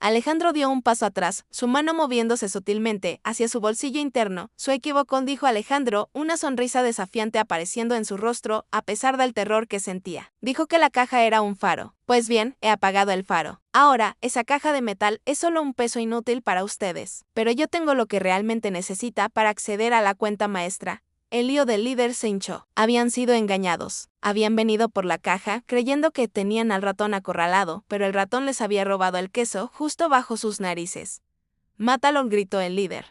Alejandro dio un paso atrás, su mano moviéndose sutilmente hacia su bolsillo interno. Se equivocó, dijo Alejandro, una sonrisa desafiante apareciendo en su rostro a pesar del terror que sentía. Dijo que la caja era un faro. Pues bien, he apagado el faro. Ahora, esa caja de metal es solo un peso inútil para ustedes. Pero yo tengo lo que realmente necesita para acceder a la cuenta maestra. el lío del líder se hinchó. Habían sido engañados. Habían venido por la caja creyendo que tenían al ratón acorralado, pero el ratón les había robado el queso justo bajo sus narices. «¡Mátalo!», gritó el líder,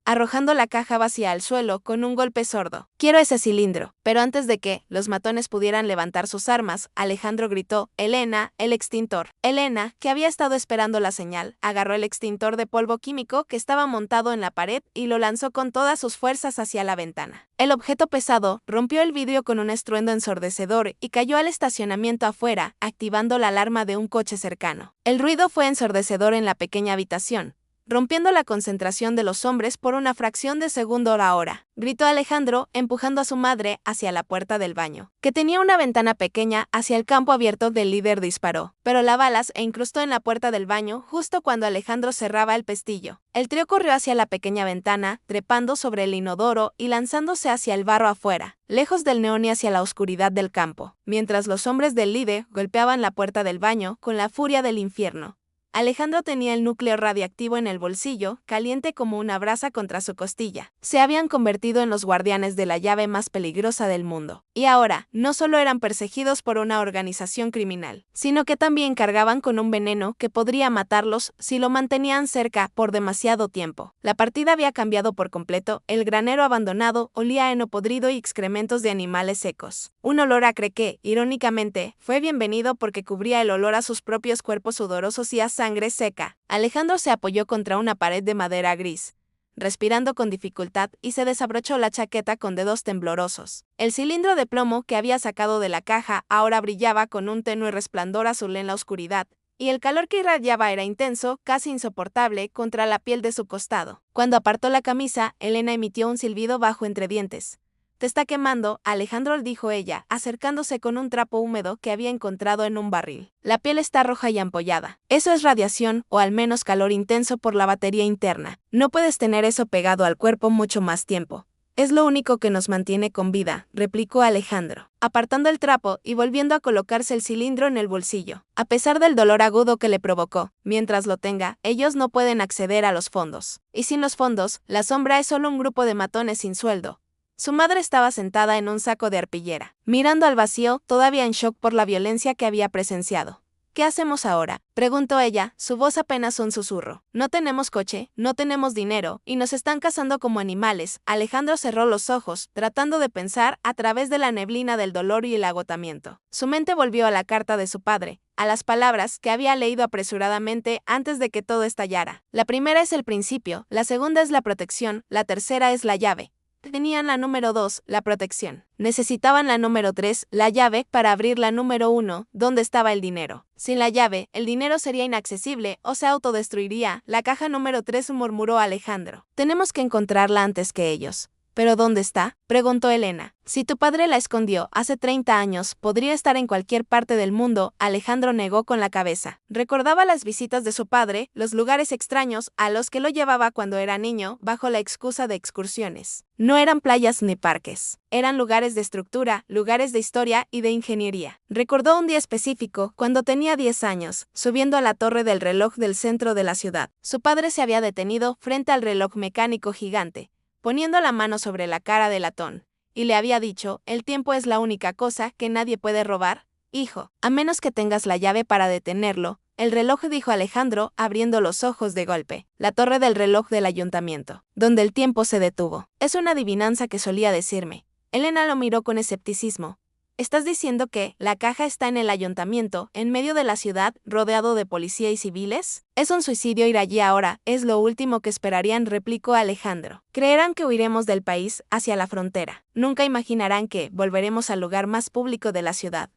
arrojando la caja vacía al suelo con un golpe sordo. «Quiero ese cilindro». Pero antes de que los matones pudieran levantar sus armas, Alejandro gritó: «¡Elena, el extintor!». Elena, que había estado esperando la señal, agarró el extintor de polvo químico que estaba montado en la pared y lo lanzó con todas sus fuerzas hacia la ventana. El objeto pesado rompió el vidrio con un estruendo ensordecedor y cayó al estacionamiento afuera, activando la alarma de un coche cercano. El ruido fue ensordecedor en la pequeña habitación, rompiendo la concentración de los hombres por una fracción de segundo a la hora. Gritó Alejandro, empujando a su madre hacia la puerta del baño, que tenía una ventana pequeña hacia el campo abierto del líder. Disparó, pero la bala se incrustó en la puerta del baño justo cuando Alejandro cerraba el pestillo. El trío corrió hacia la pequeña ventana, trepando sobre el inodoro y lanzándose hacia el barro afuera, lejos del neón y hacia la oscuridad del campo, mientras los hombres del líder golpeaban la puerta del baño con la furia del infierno. Alejandro tenía el núcleo radiactivo en el bolsillo, caliente como una brasa contra su costilla. Se habían convertido en los guardianes de la llave más peligrosa del mundo. Y ahora, no solo eran perseguidos por una organización criminal, sino que también cargaban con un veneno que podría matarlos si lo mantenían cerca por demasiado tiempo. La partida había cambiado por completo. El granero abandonado olía a heno podrido y excrementos de animales secos. Un olor acre que, irónicamente, fue bienvenido porque cubría el olor a sus propios cuerpos sudorosos y a sangre seca. Alejandro se apoyó contra una pared de madera gris, respirando con dificultad, y se desabrochó la chaqueta con dedos temblorosos. El cilindro de plomo que había sacado de la caja ahora brillaba con un tenue resplandor azul en la oscuridad, y el calor que irradiaba era intenso, casi insoportable, contra la piel de su costado. Cuando apartó la camisa, Elena emitió un silbido bajo entre dientes. «Te está quemando», Alejandro, dijo ella, acercándose con un trapo húmedo que había encontrado en un barril. «La piel está roja y ampollada. Eso es radiación, o al menos calor intenso por la batería interna. No puedes tener eso pegado al cuerpo mucho más tiempo. Es lo único que nos mantiene con vida», replicó Alejandro, apartando el trapo y volviendo a colocarse el cilindro en el bolsillo. A pesar del dolor agudo que le provocó, mientras lo tenga, ellos no pueden acceder a los fondos. Y sin los fondos, la sombra es solo un grupo de matones sin sueldo. Su madre estaba sentada en un saco de arpillera, mirando al vacío, todavía en shock por la violencia que había presenciado. «¿Qué hacemos ahora?», preguntó ella, su voz apenas un susurro. «No tenemos coche, no tenemos dinero, y nos están cazando como animales». Alejandro cerró los ojos, tratando de pensar a través de la neblina del dolor y el agotamiento. Su mente volvió a la carta de su padre, a las palabras que había leído apresuradamente antes de que todo estallara. La primera es el principio, la segunda es la protección, la tercera es la llave. Tenían la número 2, la protección. Necesitaban la número 3, la llave, para abrir la número 1, donde estaba el dinero. Sin la llave, el dinero sería inaccesible o se autodestruiría. «La caja número 3», murmuró Alejandro. «Tenemos que encontrarla antes que ellos». «¿Pero dónde está?», preguntó Elena. «Si tu padre la escondió hace 30 años, podría estar en cualquier parte del mundo». Alejandro negó con la cabeza. Recordaba las visitas de su padre, los lugares extraños a los que lo llevaba cuando era niño, bajo la excusa de excursiones. No eran playas ni parques. Eran lugares de estructura, lugares de historia y de ingeniería. Recordó un día específico, cuando tenía 10 años, subiendo a la torre del reloj del centro de la ciudad. Su padre se había detenido frente al reloj mecánico gigante, poniendo la mano sobre la cara de latón, y le había dicho: «El tiempo es la única cosa que nadie puede robar, hijo, a menos que tengas la llave para detenerlo». «El reloj», dijo Alejandro, abriendo los ojos de golpe. «La torre del reloj del ayuntamiento, donde el tiempo se detuvo. Es una adivinanza que solía decirme». Elena lo miró con escepticismo. «¿Estás diciendo que la caja está en el ayuntamiento, en medio de la ciudad, rodeado de policía y civiles? Es un suicidio ir allí ahora, es lo último que esperarían», replicó Alejandro. «Creerán que huiremos del país hacia la frontera. Nunca imaginarán que volveremos al lugar más público de la ciudad».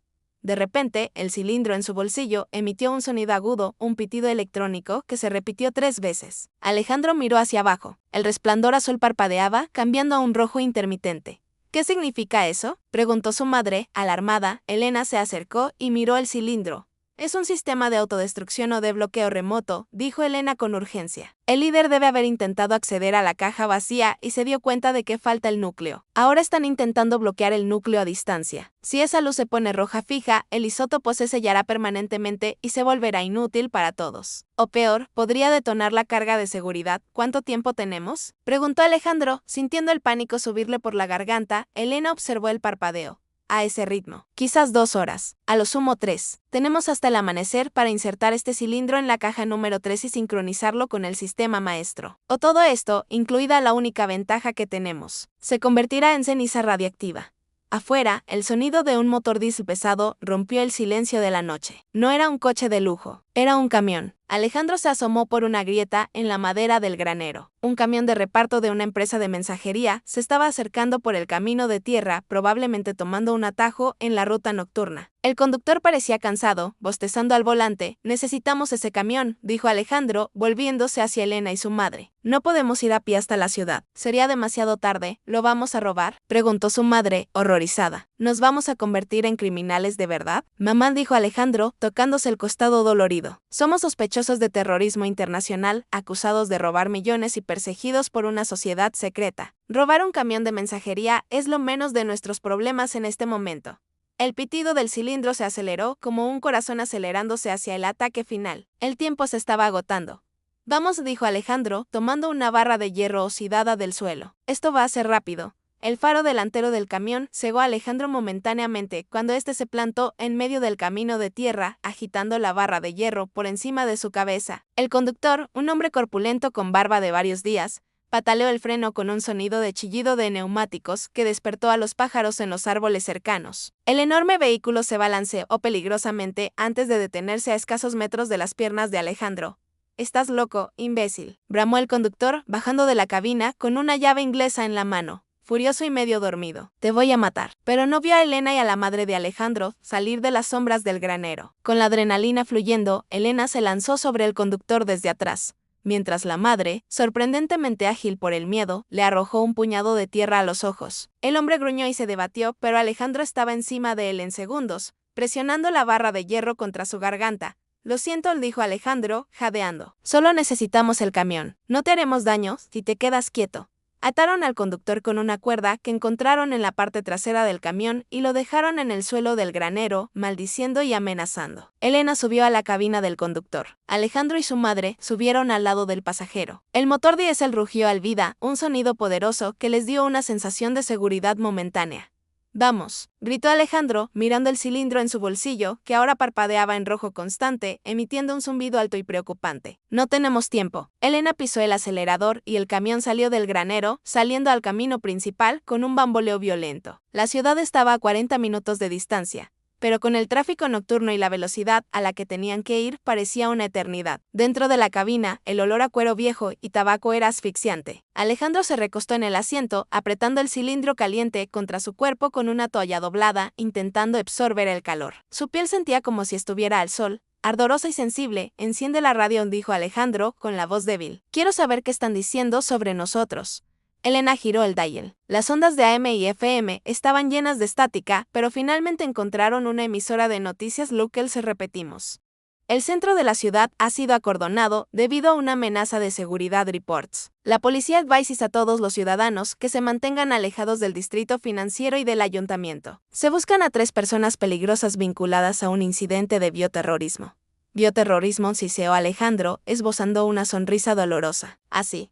De repente, el cilindro en su bolsillo emitió un sonido agudo, un pitido electrónico que se repitió 3 veces. Alejandro miró hacia abajo. El resplandor azul parpadeaba, cambiando a un rojo intermitente. «¿Qué significa eso?», preguntó su madre, alarmada. Elena se acercó y miró el cilindro. Es un sistema de autodestrucción o de bloqueo remoto, dijo Elena con urgencia. El líder debe haber intentado acceder a la caja vacía y se dio cuenta de que falta el núcleo. Ahora están intentando bloquear el núcleo a distancia. Si esa luz se pone roja fija, el isótopo se sellará permanentemente y se volverá inútil para todos. O peor, podría detonar la carga de seguridad. ¿Cuánto tiempo tenemos?, preguntó Alejandro, sintiendo el pánico subirle por la garganta. Elena observó el parpadeo. A ese ritmo, quizás 2 horas, a lo sumo 3. Tenemos hasta el amanecer para insertar este cilindro en la caja número 3 y sincronizarlo con el sistema maestro. O todo esto, incluida la única ventaja que tenemos, se convertirá en ceniza radiactiva. Afuera, el sonido de un motor diésel pesado rompió el silencio de la noche. No era un coche de lujo, era un camión. Alejandro se asomó por una grieta en la madera del granero. Un camión de reparto de una empresa de mensajería se estaba acercando por el camino de tierra, probablemente tomando un atajo en la ruta nocturna. El conductor parecía cansado, bostezando al volante. Necesitamos ese camión, dijo Alejandro, volviéndose hacia Elena y su madre. No podemos ir a pie hasta la ciudad. Sería demasiado tarde. ¿Lo vamos a robar?, preguntó su madre, horrorizada. ¿Nos vamos a convertir en criminales de verdad?, mamá, dijo Alejandro, tocándose el costado dolorido. Somos sospechosos de terrorismo internacional, acusados de robar millones y perseguidos por una sociedad secreta. Robar un camión de mensajería es lo menos de nuestros problemas en este momento. El pitido del cilindro se aceleró como un corazón acelerándose hacia el ataque final. El tiempo se estaba agotando. Vamos, dijo Alejandro, tomando una barra de hierro oxidada del suelo. Esto va a ser rápido. El faro delantero del camión cegó a Alejandro momentáneamente cuando éste se plantó en medio del camino de tierra, agitando la barra de hierro por encima de su cabeza. El conductor, un hombre corpulento con barba de varios días, pataleó el freno con un sonido de chillido de neumáticos que despertó a los pájaros en los árboles cercanos. El enorme vehículo se balanceó peligrosamente antes de detenerse a escasos metros de las piernas de Alejandro. «Estás loco, imbécil», bramó el conductor, bajando de la cabina con una llave inglesa en la mano, furioso y medio dormido. «Te voy a matar». Pero no vio a Elena y a la madre de Alejandro salir de las sombras del granero. Con la adrenalina fluyendo, Elena se lanzó sobre el conductor desde atrás, mientras la madre, sorprendentemente ágil por el miedo, le arrojó un puñado de tierra a los ojos. El hombre gruñó y se debatió, pero Alejandro estaba encima de él en segundos, presionando la barra de hierro contra su garganta. «Lo siento», dijo Alejandro, jadeando. «Solo necesitamos el camión. No te haremos daño si te quedas quieto». Ataron al conductor con una cuerda que encontraron en la parte trasera del camión y lo dejaron en el suelo del granero, maldiciendo y amenazando. Elena subió a la cabina del conductor. Alejandro y su madre subieron al lado del pasajero. El motor diésel rugió al vida, un sonido poderoso que les dio una sensación de seguridad momentánea. «Vamos», gritó Alejandro, mirando el cilindro en su bolsillo, que ahora parpadeaba en rojo constante, emitiendo un zumbido alto y preocupante. «No tenemos tiempo». Elena pisó el acelerador y el camión salió del granero, saliendo al camino principal con un bamboleo violento. La ciudad estaba a 40 minutos de distancia, pero con el tráfico nocturno y la velocidad a la que tenían que ir parecía una eternidad. Dentro de la cabina, el olor a cuero viejo y tabaco era asfixiante. Alejandro se recostó en el asiento, apretando el cilindro caliente contra su cuerpo con una toalla doblada, intentando absorber el calor. Su piel sentía como si estuviera al sol, ardorosa y sensible. «Enciende la radio», dijo Alejandro, con la voz débil. «Quiero saber qué están diciendo sobre nosotros». Elena giró el dial. Las ondas de AM y FM estaban llenas de estática, pero finalmente encontraron una emisora de noticias locales. Repetimos. El centro de la ciudad ha sido acordonado debido a una amenaza de seguridad. Reports. La policía advise a todos los ciudadanos que se mantengan alejados del distrito financiero y del ayuntamiento. Se buscan a 3 personas peligrosas vinculadas a un incidente de bioterrorismo. Bioterrorismo, siseó Alejandro, esbozando una sonrisa dolorosa. Así.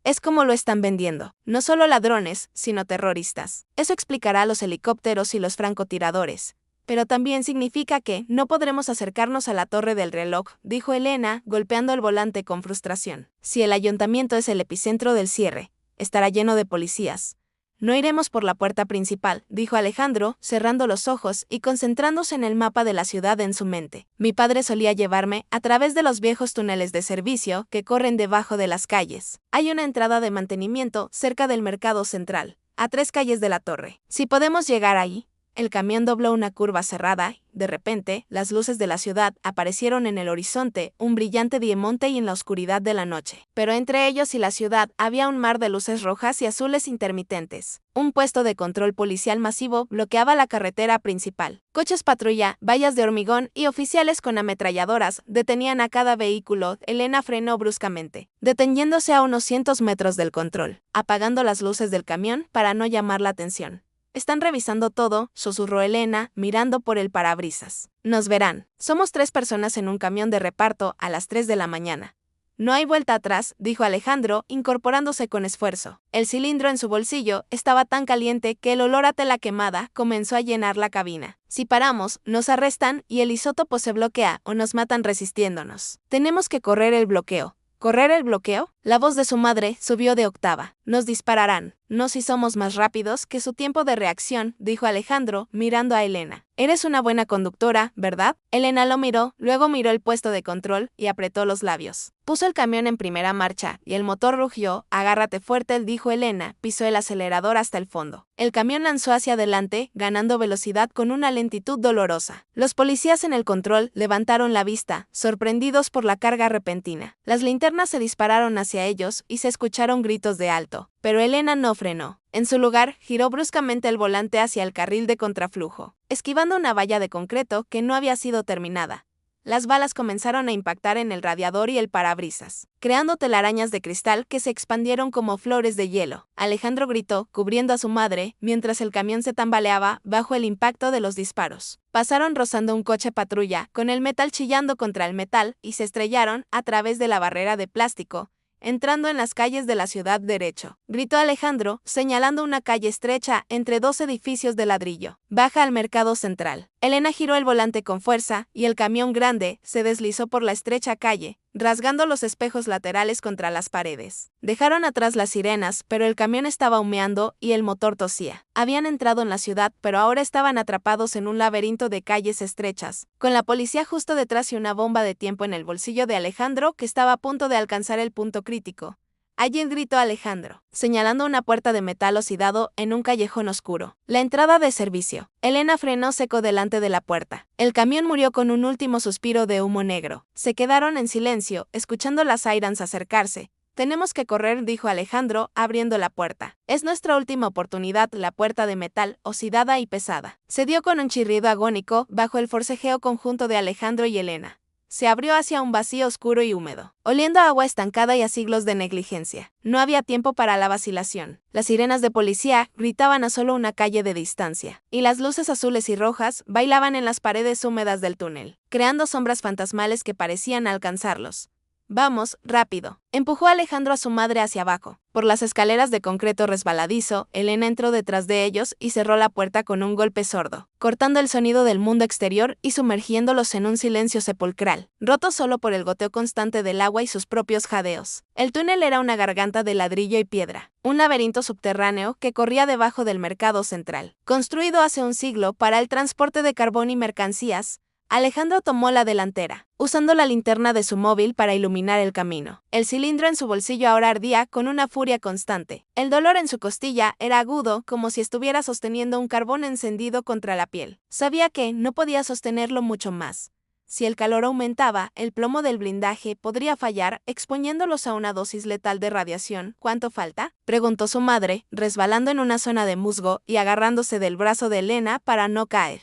Es como lo están vendiendo. No solo ladrones, sino terroristas. Eso explicará los helicópteros y los francotiradores. Pero también significa que no podremos acercarnos a la torre del reloj, dijo Elena, golpeando el volante con frustración. Si el ayuntamiento es el epicentro del cierre, estará lleno de policías. No iremos por la puerta principal, dijo Alejandro, cerrando los ojos y concentrándose en el mapa de la ciudad en su mente. Mi padre solía llevarme a través de los viejos túneles de servicio que corren debajo de las calles. Hay una entrada de mantenimiento cerca del mercado central, a 3 calles de la torre. Si podemos llegar ahí, El camión dobló una curva cerrada y, de repente, las luces de la ciudad aparecieron en el horizonte, un brillante diamante y en la oscuridad de la noche. Pero entre ellos y la ciudad había un mar de luces rojas y azules intermitentes. Un puesto de control policial masivo bloqueaba la carretera principal. Coches patrulla, vallas de hormigón y oficiales con ametralladoras detenían a cada vehículo. Elena frenó bruscamente, deteniéndose a unos cientos metros del control, apagando las luces del camión para no llamar la atención. Están revisando todo, susurró Elena, mirando por el parabrisas. Nos verán. Somos 3 personas en un camión de reparto a las 3 de la mañana. No hay vuelta atrás, dijo Alejandro, incorporándose con esfuerzo. El cilindro en su bolsillo estaba tan caliente que el olor a tela quemada comenzó a llenar la cabina. Si paramos, nos arrestan y el isótopo se bloquea o nos matan resistiéndonos. Tenemos que correr el bloqueo. ¿Correr el bloqueo? La voz de su madre subió de octava. Nos dispararán. No si somos más rápidos que su tiempo de reacción, dijo Alejandro, mirando a Elena. Eres una buena conductora, ¿verdad? Elena lo miró, luego miró el puesto de control y apretó los labios. Puso el camión en primera marcha y el motor rugió. Agárrate fuerte, dijo Elena, pisó el acelerador hasta el fondo. El camión lanzó hacia adelante, ganando velocidad con una lentitud dolorosa. Los policías en el control levantaron la vista, sorprendidos por la carga repentina. Las linternas se dispararon hacia ellos y se escucharon gritos de alto. Pero Elena no frenó. En su lugar, giró bruscamente el volante hacia el carril de contraflujo, esquivando una valla de concreto que no había sido terminada. Las balas comenzaron a impactar en el radiador y el parabrisas, creando telarañas de cristal que se expandieron como flores de hielo. Alejandro gritó, cubriendo a su madre, mientras el camión se tambaleaba bajo el impacto de los disparos. Pasaron rozando un coche patrulla, con el metal chillando contra el metal, y se estrellaron a través de la barrera de plástico, entrando en las calles de la ciudad derecho. Gritó Alejandro, señalando una calle estrecha entre 2 edificios de ladrillo. Baja al mercado central. Elena giró el volante con fuerza y el camión grande se deslizó por la estrecha calle, rasgando los espejos laterales contra las paredes. Dejaron atrás las sirenas, pero el camión estaba humeando y el motor tosía. Habían entrado en la ciudad, pero ahora estaban atrapados en un laberinto de calles estrechas, con la policía justo detrás y una bomba de tiempo en el bolsillo de Alejandro que estaba a punto de alcanzar el punto crítico. Allí gritó Alejandro, señalando una puerta de metal oxidado en un callejón oscuro. La entrada de servicio. Elena frenó seco delante de la puerta. El camión murió con un último suspiro de humo negro. Se quedaron en silencio, escuchando las sirens acercarse. Tenemos que correr, dijo Alejandro, abriendo la puerta. Es nuestra última oportunidad. La puerta de metal, oxidada y pesada, se dio con un chirrido agónico bajo el forcejeo conjunto de Alejandro y Elena. Se abrió hacia un vacío oscuro y húmedo, oliendo a agua estancada y a siglos de negligencia. No había tiempo para la vacilación. Las sirenas de policía gritaban a solo una calle de distancia, y las luces azules y rojas bailaban en las paredes húmedas del túnel, creando sombras fantasmales que parecían alcanzarlos. Vamos, rápido. Empujó Alejandro a su madre hacia abajo. Por las escaleras de concreto resbaladizo, Elena entró detrás de ellos y cerró la puerta con un golpe sordo, cortando el sonido del mundo exterior y sumergiéndolos en un silencio sepulcral, roto solo por el goteo constante del agua y sus propios jadeos. El túnel era una garganta de ladrillo y piedra, un laberinto subterráneo que corría debajo del mercado central. Construido hace un siglo para el transporte de carbón y mercancías, Alejandro tomó la delantera, usando la linterna de su móvil para iluminar el camino. El cilindro en su bolsillo ahora ardía con una furia constante. El dolor en su costilla era agudo, como si estuviera sosteniendo un carbón encendido contra la piel. Sabía que no podía sostenerlo mucho más. Si el calor aumentaba, el plomo del blindaje podría fallar, exponiéndolos a una dosis letal de radiación. ¿Cuánto falta?, preguntó su madre, resbalando en una zona de musgo y agarrándose del brazo de Elena para no caer.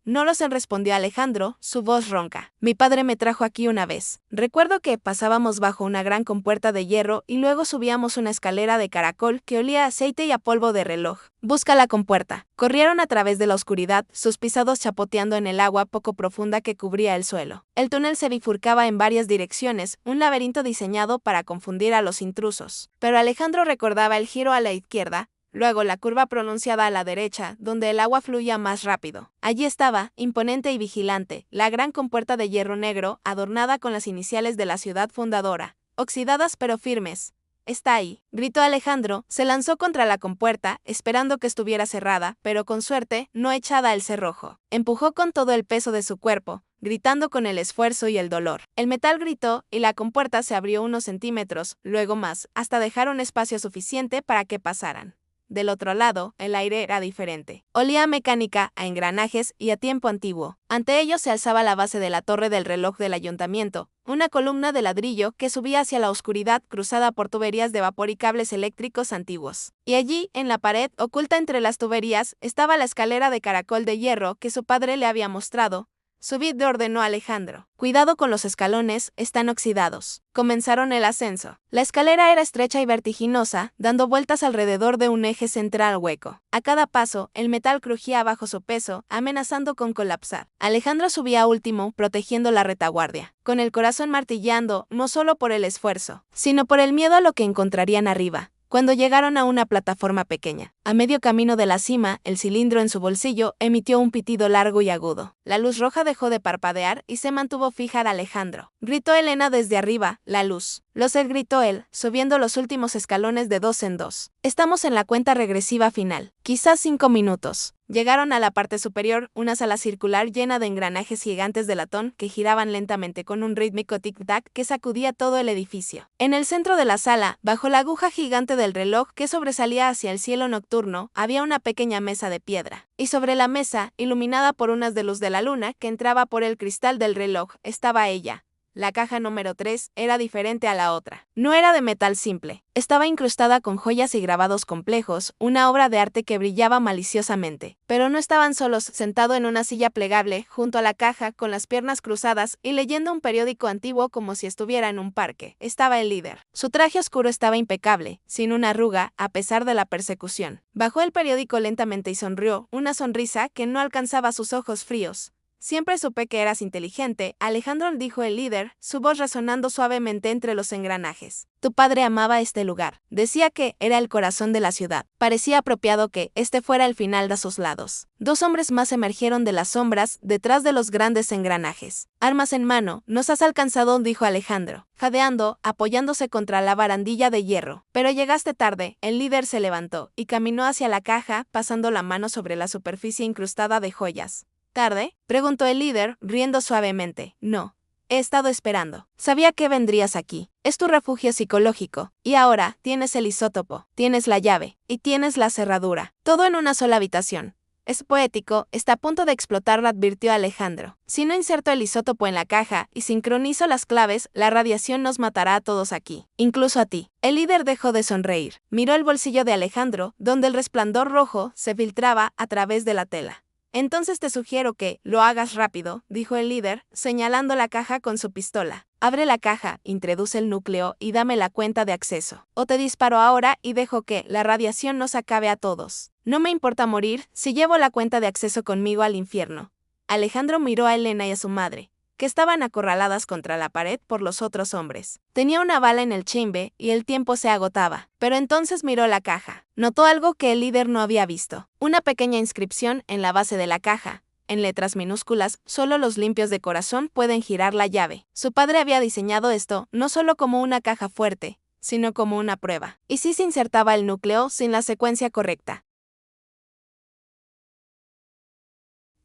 No lo sé, respondió Alejandro, su voz ronca. Mi padre me trajo aquí una vez. Recuerdo que pasábamos bajo una gran compuerta de hierro y luego subíamos una escalera de caracol que olía a aceite y a polvo de reloj. Busca la compuerta. Corrieron a través de la oscuridad, sus pisados chapoteando en el agua poco profunda que cubría el suelo. El túnel se bifurcaba en varias direcciones, un laberinto diseñado para confundir a los intrusos. Pero Alejandro recordaba el giro a la izquierda, luego la curva pronunciada a la derecha, donde el agua fluía más rápido. Allí estaba, imponente y vigilante, la gran compuerta de hierro negro, adornada con las iniciales de la ciudad fundadora, oxidadas pero firmes. Está ahí, gritó Alejandro, se lanzó contra la compuerta, esperando que estuviera cerrada, pero con suerte, no echada al cerrojo. Empujó con todo el peso de su cuerpo, gritando con el esfuerzo y el dolor. El metal gritó y la compuerta se abrió unos centímetros, luego más, hasta dejar un espacio suficiente para que pasaran. del otro lado, el aire era diferente. Olía a mecánica, a engranajes y a tiempo antiguo. Ante ellos se alzaba la base de la torre del reloj del ayuntamiento, una columna de ladrillo que subía hacia la oscuridad cruzada por tuberías de vapor y cables eléctricos antiguos. Y allí, en la pared, oculta entre las tuberías, estaba la escalera de caracol de hierro que su padre le había mostrado. Subid, ordenó Alejandro. Cuidado con los escalones, están oxidados. Comenzaron el ascenso. La escalera era estrecha y vertiginosa, dando vueltas alrededor de un eje central hueco. A cada paso, el metal crujía bajo su peso, amenazando con colapsar. Alejandro subía último, protegiendo la retaguardia, con el corazón martillando, no solo por el esfuerzo, sino por el miedo a lo que encontrarían arriba. Cuando llegaron a una plataforma pequeña, a medio camino de la cima, el cilindro en su bolsillo emitió un pitido largo y agudo. La luz roja dejó de parpadear y se mantuvo fija a Alejandro. Gritó Elena desde arriba, la luz. Lo sé, gritó él, subiendo los últimos escalones de 2 en 2. Estamos en la cuenta regresiva final. Quizás 5 minutos. Llegaron a la parte superior, una sala circular llena de engranajes gigantes de latón que giraban lentamente con un rítmico tic-tac que sacudía todo el edificio. En el centro de la sala, bajo la aguja gigante del reloj que sobresalía hacia el cielo nocturno, había una pequeña mesa de piedra. Y sobre la mesa, iluminada por unas de luz de la luna que entraba por el cristal del reloj, estaba ella. La caja número 3 era diferente a la otra. No era de metal simple. Estaba incrustada con joyas y grabados complejos, una obra de arte que brillaba maliciosamente. Pero no estaban solos, sentado en una silla plegable, junto a la caja, con las piernas cruzadas y leyendo un periódico antiguo como si estuviera en un parque. Estaba el líder. Su traje oscuro estaba impecable, sin una arruga, a pesar de la persecución. Bajó el periódico lentamente y sonrió, una sonrisa que no alcanzaba sus ojos fríos. Siempre supe que eras inteligente, Alejandro, dijo el líder, su voz resonando suavemente entre los engranajes. Tu padre amaba este lugar. Decía que era el corazón de la ciudad. Parecía apropiado que este fuera el final de sus lados. 2 hombres más emergieron de las sombras, detrás de los grandes engranajes. Armas en mano, nos has alcanzado, dijo Alejandro, jadeando, apoyándose contra la barandilla de hierro. Pero llegaste tarde. El líder se levantó y caminó hacia la caja, pasando la mano sobre la superficie incrustada de joyas. ¿Tarde?, preguntó el líder, riendo suavemente. No. He estado esperando. Sabía que vendrías aquí. Es tu refugio psicológico. Y ahora, tienes el isótopo, tienes la llave, y tienes la cerradura. Todo en una sola habitación. Es poético, está a punto de explotar, advirtió Alejandro. Si no inserto el isótopo en la caja y sincronizo las claves, la radiación nos matará a todos aquí, incluso a ti. El líder dejó de sonreír. Miró el bolsillo de Alejandro, donde el resplandor rojo se filtraba a través de la tela. Entonces te sugiero que lo hagas rápido, dijo el líder, señalando la caja con su pistola. Abre la caja, introduce el núcleo y dame la cuenta de acceso. O te disparo ahora y dejo que la radiación nos acabe a todos. No me importa morir si llevo la cuenta de acceso conmigo al infierno. Alejandro miró a Elena y a su madre, que estaban acorraladas contra la pared por los otros hombres. Tenía una bala en el chamber y el tiempo se agotaba, pero entonces miró la caja. Notó algo que el líder no había visto. Una pequeña inscripción en la base de la caja. En letras minúsculas, solo los limpios de corazón pueden girar la llave. Su padre había diseñado esto no solo como una caja fuerte, sino como una prueba. ¿Y si se insertaba el núcleo sin la secuencia correcta?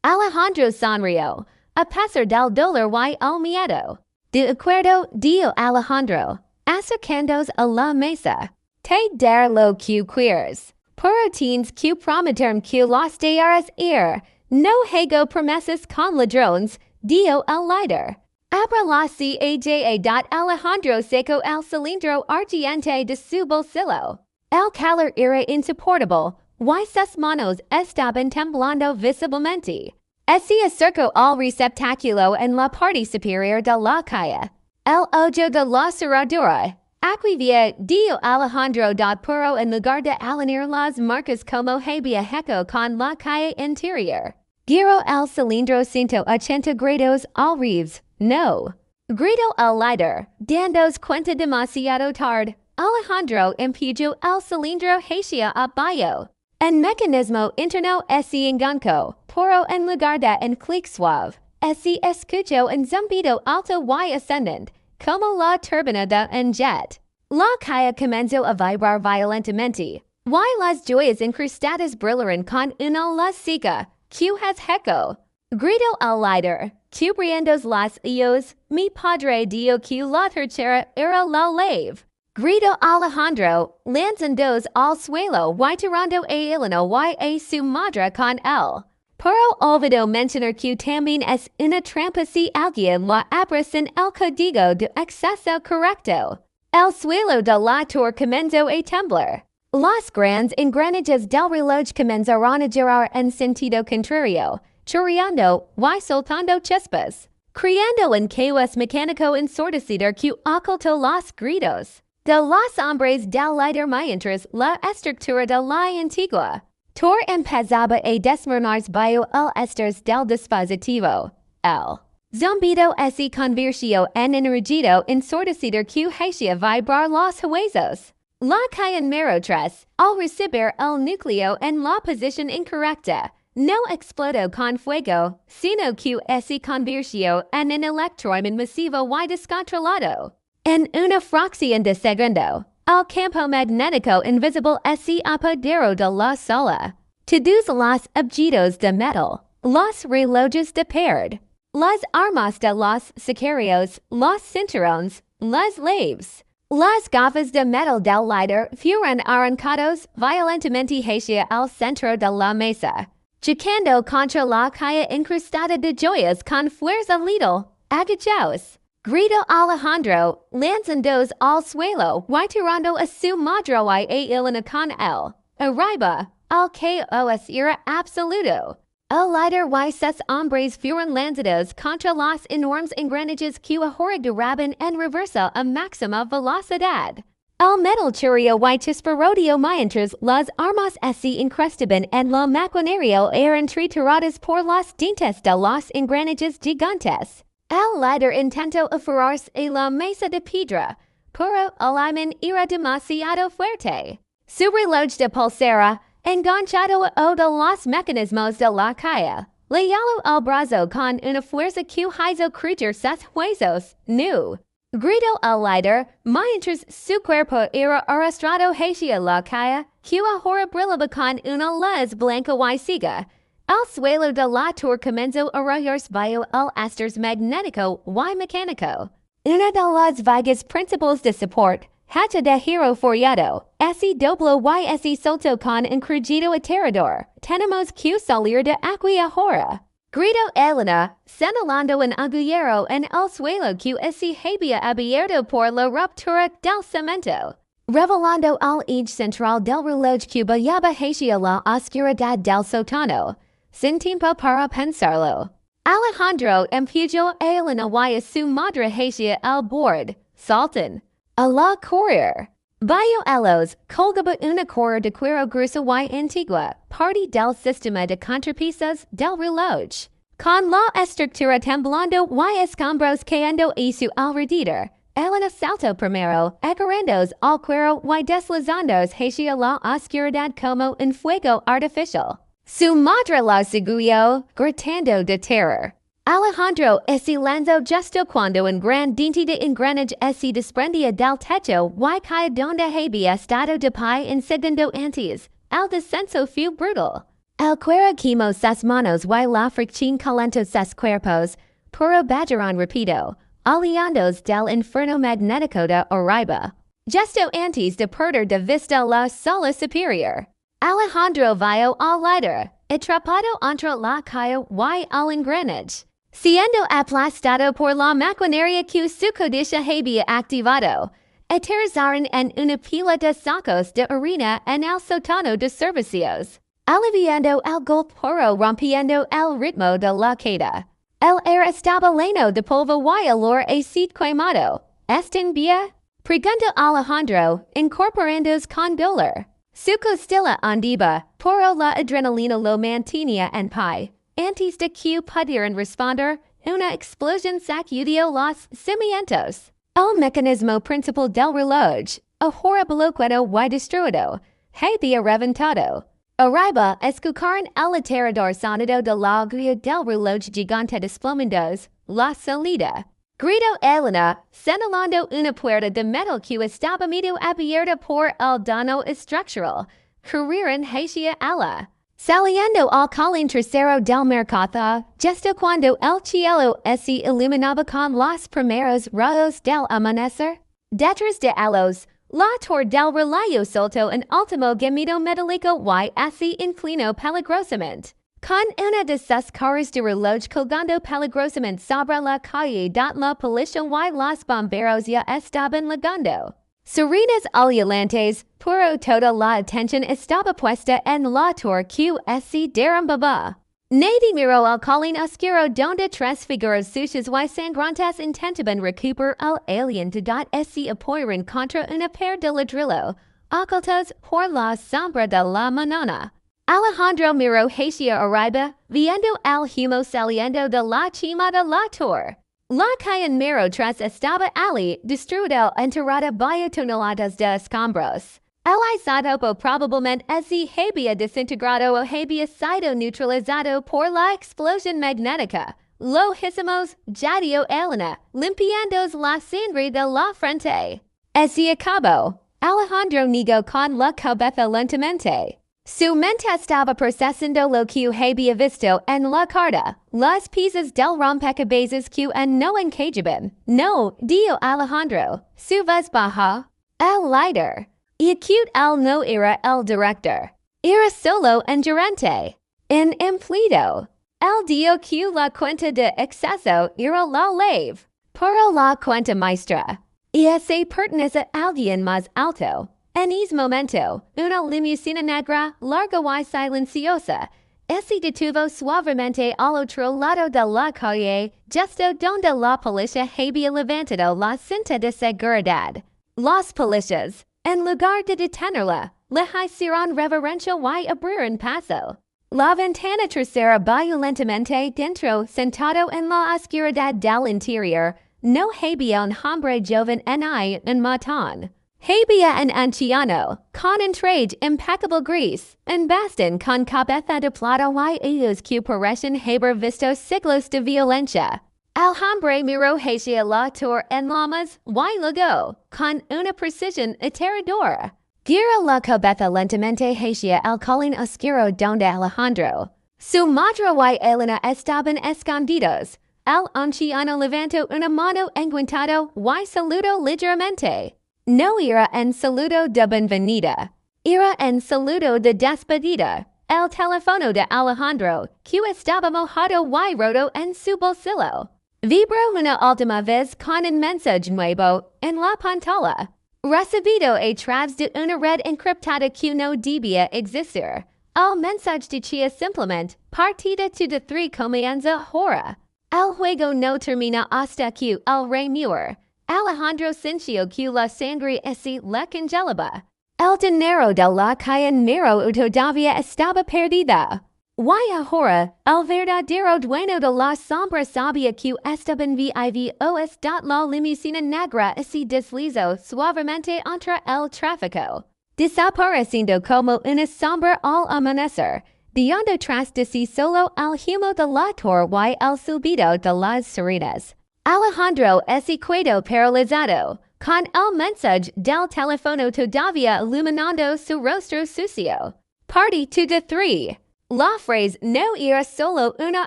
Alejandro sonrió. A pesar del dolor y el miedo. De acuerdo, dio Alejandro, acercándose a la mesa. Te dar lo que quieres. Pero tienes que prometerme que los dejarás ir. No hago promesas con ladrones, dio el líder. Abra la caja. Alejandro sacó el cilindro ardiente de su bolsillo. El calor era insoportable, y sus manos estaban temblando visiblemente. Se acercó al receptáculo en la parte superior de la caja. El hoyo de la cerradura. Aquivia, dio Alejandro, pero en lugar de alinear las marcas como había hecho con la caja interior. Giró el cilindro 180 grados al revés. No. Gritó el líder, dándose cuenta demasiado tarde. Alejandro empujó el cilindro hacia abajo. El mecanismo interno se enganchó, pero en lugar de un clic suave, se escuchó un zumbido alto y ascendente, como la turbina de un jet. La caja comenzó a vibrar violentamente, y las joyas incrustadas brillaron con una luz seca, que has hecho. Gritó el líder, cubriendo los ojos, mi padre dijo que la tercera era la lave. Grito Alejandro, Lanzandos al suelo y tirando a Illino y a su madre con él. Pero olvido mencionar que también es una trampa si alguien la abre sin el código de acceso correcto. El suelo de la torre comenzó a temblar. Los grandes engranajes del reloj comenzaron a girar en sentido contrario, chorreando y soltando chispas, creando un caos mecánico ensordecido que ocultó los gritos de los hombres del líder mientras la estructura de la antigua torre empezaba a desmoronarse bajo el estrés del dispositivo. El zumbido se convirtió en un rugido ensordecido que hacía vibrar los huesos. La calle número 3, al recibir el núcleo en la posición incorrecta, no explotó con fuego, sino que se convirtió en un electroimán masivo y descontrolado. En una fracción de segundo, el campo magnético invisible se apoderó de la sala. Todos los objetos de metal, los relojes de pared, las armas de los sicarios, los cinturones, las llaves, las gafas de metal del líder fueron arrancados violentamente hacia el centro de la mesa, chocando contra la calle incrustada de joyas con fuerza letal. Agachaos. Grito Alejandro, lanzandos al suelo y tirando a su madre y a Illino con él. Arriba, el caos era absoluto. El líder y sus hombres fueron lanzados contra los enormes engranajes que ahora giraban en reversa a máxima velocidad. El metal chirrió y chisparroteó mientras las armas se incrustaban en la maquinaria eran trituradas por los dientes de los engranajes gigantes. El líder intentó aferrarse a la mesa de piedra, pero el imán era demasiado fuerte. Su reloj de pulsera, enganchado a de los mecanismos de la calle, le jaló el brazo con una fuerza que hizo crujir sus huesos. No. Gritó el líder, mientras su cuerpo era arrastrado hacia la calle, que ahora brillaba con una luz blanca y ciega. El suelo de la torre comenzó a rayarse bajo el estrés magnético y mecánico. Una de las vigas principales de soporte, hacha de hierro forjado, se dobló y se soltó con un crujido aterrador. Tenemos que salir de aquí ahora. Gritó Elena, señalando un agujero en el suelo que se había abierto por la ruptura del cemento, revelando el eje central del reloj que bajaba hacia la oscuridad del sótano. Sin tiempo para pensarlo, Alejandro empujó a Elena y a su madre hacia el borde, saltan a la correr. Bajo ellos colgaba una correa de cuero gruesa y antigua, parte del sistema de contrapesos del reloj. Con la estructura temblando y escombros cayendo a su alrededor, Elena saltó primero, agarrándose al cuero y deslizándose hacia la oscuridad como un fuego artificial. Su madre la siguió, gritando de terror. Alejandro se lanzó justo cuando un gran diente de engranaje se desprendía del techo y caía donde había estado de pie en segundo antes. El descenso fue brutal. El cuero quemó sus manos y la fricción calentó sus cuerpos, pero bajaron rápido, aliándose del inferno magnético de arriba. Justo antes de perder de vista la sala superior, Alejandro vio al líder, atrapado entre la calle y el engranaje, siendo aplastado por la maquinaria que su codicia había activado. Aterrizaron en una pila de sacos de harina en el sótano de servicios, aliviando el golpe pero rompiendo el ritmo de la queda. El aire estaba lleno de polvo y olor a aceite quemado. ¿Están bien? Preguntó Alejandro, incorporándose con dolor. Su costilla andaba, pero la adrenalina lo mantenía en pie. Antes de que pudieran responder, una explosión sacudió los cimientos. El mecanismo principal del reloj, ahora bloqueado y destruido, había reventado. Arriba escucharon el aterrador sonido de la aguja del reloj gigante desplomándose, la salida. Gritó Elena, señalando una puerta de metal que estaba medio abierta por el daño estructural. Corrieron hacia ella, saliendo al colín trasero del mercado, justo cuando el cielo se iluminaba con los primeros rayos del amanecer. Detrás de ellos, La Tor del Relayo Solto en Ultimo Gemido Metalico y así inclino peligrosamente. Con una de sus carros de reloj colgando peligrosamente sobre la calle la policía y los bomberos ya estaban llegando. Serenas alantes, pero toda la atención estaba puesta en la Tor QSC derrumbaba. Nadie miró al colín oscuro donde tres figuras sucias y sangrantes intentaban recuperar al aliento ese apoyaron contra una pared de ladrillo, ocultos por la sombra de la mañana. Alejandro miró hacia arriba, viendo al humo saliendo de la cima de la Tor. La calle en miró tras estaba allí, destruida enterrada by toneladas de escombros. El isótopo probablemente se había desintegrado o había sido neutralizado por la explosión magnética. Lo hicimos, Jadio Elena, limpiando la sangre de la frente. Así acabó. Alejandro negó con la cabeza lentamente. Su mente estaba procesando lo que había visto en la carta. Las piezas del rompecabezas que no encajaban. No, dijo Alejandro. Su voz baja. El líder. Y acute al no era el director. Era solo un gerente. Un empleado. El dio que la cuenta de exceso era la leve. Pero la cuenta maestra. Y se pertenece a alguien más alto. En ese momento, una limusina negra, larga y silenciosa, se detuvo suavemente al otro lado de la calle, justo donde la policía había levantado la cinta de seguridad. Los policías, en lugar de detenerla, le hicieron reverencia y abrieron paso. La ventana trasera violentamente dentro, sentado en la oscuridad del interior, no había un hombre joven ni un matón. Había un anciano, con un traje impecable gris, un bastón con cabeza de plata y ojos que parecen haber visto siglos de violencia. El hombre miró hacia la Tor en llamas y luego, con una precisión aterradora, giró la cabeza lentamente hacia el colín oscuro donde Alejandro. Su madre y Elena estaban escondidos. El anciano levantó una mano enguantado y saludó ligeramente. No era un saludo de bienvenida. Era un saludo de despedida. El teléfono de Alejandro, que estaba mojado y roto en su bolsillo, vibró una última vez con un mensaje nuevo en la pantalla. Recibido a través de una red encriptada que no debía existir. El mensaje decía simplemente, partida tu de 3 comienza ahora. El juego no termina hasta que el rey muere. Alejandro sintió que la sangre se le congelaba. El dinero de la calle Nero todavía estaba perdida. Y ahora, el verdadero dueño de la sombra sabía que estaban vivos. La limusina negra se deslizó suavemente entre el tráfico, desapareciendo como una sombra al amanecer, dejando tras de sí solo el humo de la Tor y el silbido de las sirenas. Alejandro se quedó paralizado, con el mensaje del teléfono todavía iluminando su rostro sucio. Party to the 3. La frase no era solo una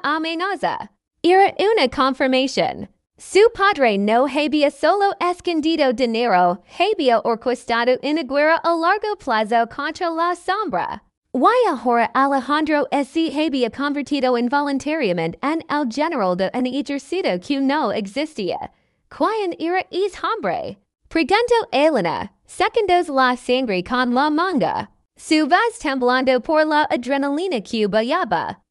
amenaza, era una confirmación. Su padre no había solo escondido dinero, había orquestado una guerra a largo plazo contra la sombra. Y ahora Alejandro se había convertido involuntariamente en el general de un ejército que no existía. ¿Quién era ese hombre? Preguntó Elena, secundos la sangre con la manga. Su voz temblando por la adrenalina que bailaba.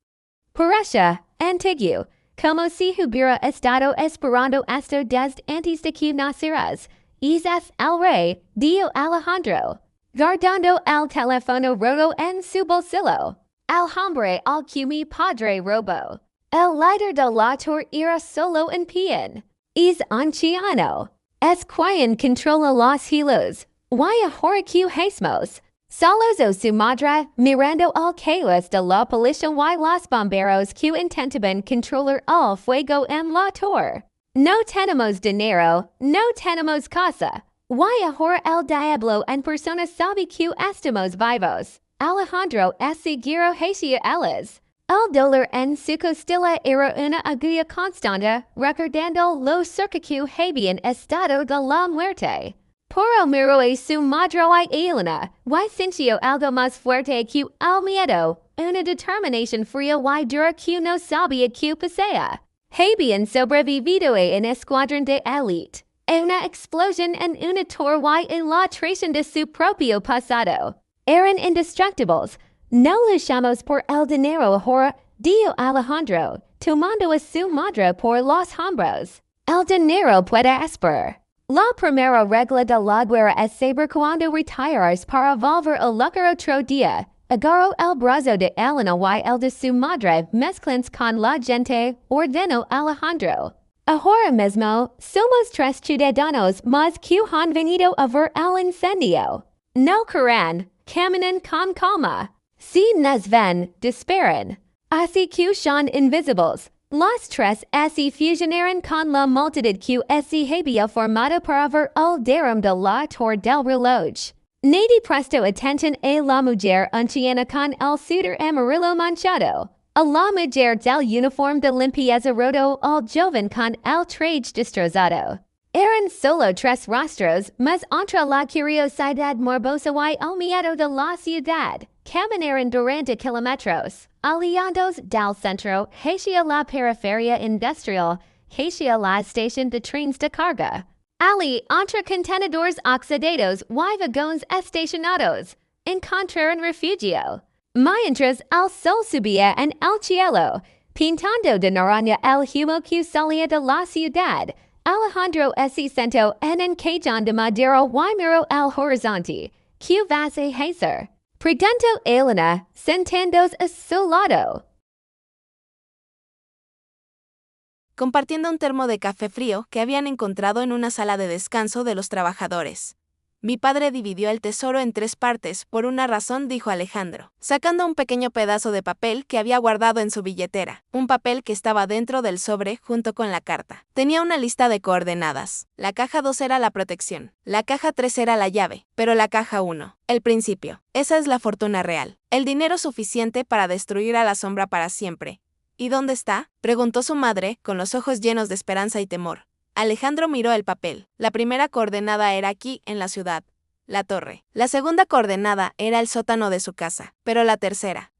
Parecía antiguo, como si hubiera estado esperando esto desde antes de que nacieras. Es el rey, dijo Alejandro, guardando el teléfono roto en su bolsillo. El hombre al que mi padre robó. El líder de la Tor era solo un peón. Es anciano. Es quien controla los hilos. Y ahora que hacemos. Solos o su madre, mirando al caos de la policía y los bomberos que intentaban controlar el fuego en la Tor. No tenemos dinero, no tenemos casa. Y ahora el diablo en persona sabe que estamos vivos. Alejandro se giró hacia ellos. El dolor en su costilla era una agulla constante, recordando lo cerca que habían estado de la muerte. Poro miro a su madre y Elena, y sintió algo más fuerte que el miedo, una determinación fría y dura que no sabía que pasea. Habían sobrevivido a un escuadrón de élite, una explosión en una torre y la traición de su propio pasado. Eran indestructibles. No luchamos por el dinero ahora, dijo Alejandro, tomando a su madre por los hombros. El dinero puede esperar. La primera regla de la guerra es saber cuándo retirar para volver a luchar otro día. Agarró el brazo de Elena y el de su madre, mezclans con la gente, ordenó Alejandro. Ahora mismo, somos 3 ciudadanos más que han venido a ver el incendio. No corran, caminan con calma. Si nos ven, disparen. Así que son invisibles. Los 3 se fusionaron con la multitud que se había formado para ver el derrum de la torre del reloj. Nadie prestó atención a la mujer anciana con el suéter amarillo manchado, a la mujer del uniforme de limpieza roto, al joven con el traje destrozado. Eran solo 3 rostros, mas entre la curiosidad morbosa y el miedo de la ciudad, caminaron durante kilómetros, aliados del centro hacia la periferia industrial, hacia la estación de trenes de carga. Ali entre contenedores oxidados y vagones estacionados, encontraron refugio. Mientras el sol subía en el cielo, pintando de naranja el humo que salía de la ciudad, Alejandro se sentó en un cajón de madera y miró el horizonte. ¿Qué vas a hacer? Preguntó Elena, sentándose a su lado. Compartiendo un termo de café frío que habían encontrado en una sala de descanso de los trabajadores. Mi padre dividió el tesoro en 3 partes, por una razón, dijo Alejandro, sacando un pequeño pedazo de papel que había guardado en su billetera, un papel que estaba dentro del sobre junto con la carta. Tenía una lista de coordenadas. La caja 2 era la protección, la caja 3 era la llave, pero la caja 1, el principio. Esa es la fortuna real, el dinero suficiente para destruir a la sombra para siempre. ¿Y dónde está?, preguntó su madre, con los ojos llenos de esperanza y temor. Alejandro miró el papel. La primera coordenada era aquí, en la ciudad, la torre. La segunda coordenada era el sótano de su casa. Pero la tercera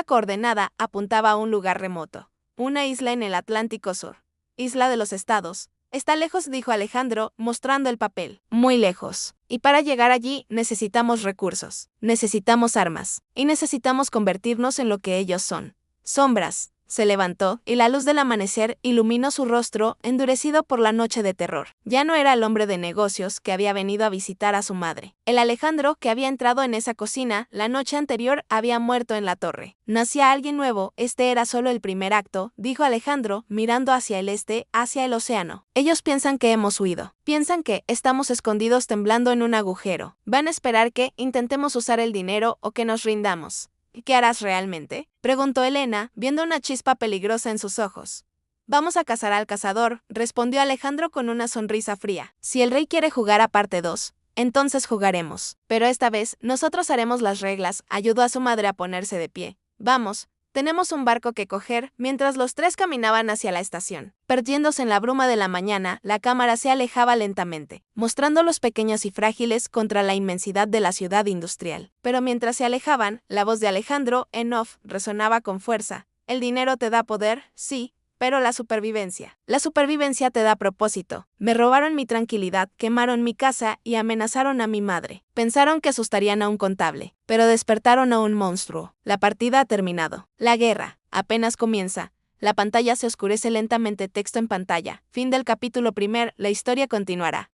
coordenada apuntaba a un lugar remoto. Una isla en el Atlántico Sur. Isla de los Estados. Está lejos, dijo Alejandro, mostrando el papel. Muy lejos. Y para llegar allí necesitamos recursos. Necesitamos armas. Y necesitamos convertirnos en lo que ellos son. Sombras. Se levantó, y la luz del amanecer iluminó su rostro, endurecido por la noche de terror. Ya no era el hombre de negocios que había venido a visitar a su madre. El Alejandro que había entrado en esa cocina la noche anterior había muerto en la torre. Nacía alguien nuevo, este era solo el primer acto, dijo Alejandro, mirando hacia el este, hacia el océano. Ellos piensan que hemos huido. Piensan que estamos escondidos temblando en un agujero. Van a esperar que intentemos usar el dinero o que nos rindamos. ¿Qué harás realmente?, preguntó Elena, viendo una chispa peligrosa en sus ojos. Vamos a cazar al cazador, respondió Alejandro con una sonrisa fría. Si el rey quiere jugar a parte 2, entonces jugaremos. Pero esta vez, nosotros haremos las reglas, ayudó a su madre a ponerse de pie. Vamos. Tenemos un barco que coger, mientras los 3 caminaban hacia la estación. Perdiéndose en la bruma de la mañana, la cámara se alejaba lentamente, mostrándolos pequeños y frágiles contra la inmensidad de la ciudad industrial. Pero mientras se alejaban, la voz de Alejandro, en off, resonaba con fuerza. El dinero te da poder, sí, pero la supervivencia te da propósito. Me robaron mi tranquilidad, quemaron mi casa y amenazaron a mi madre. Pensaron que asustarían a un contable, pero despertaron a un monstruo. La partida ha terminado. La guerra apenas comienza. La pantalla se oscurece lentamente. Texto en pantalla. Fin del capítulo 1. La historia continuará.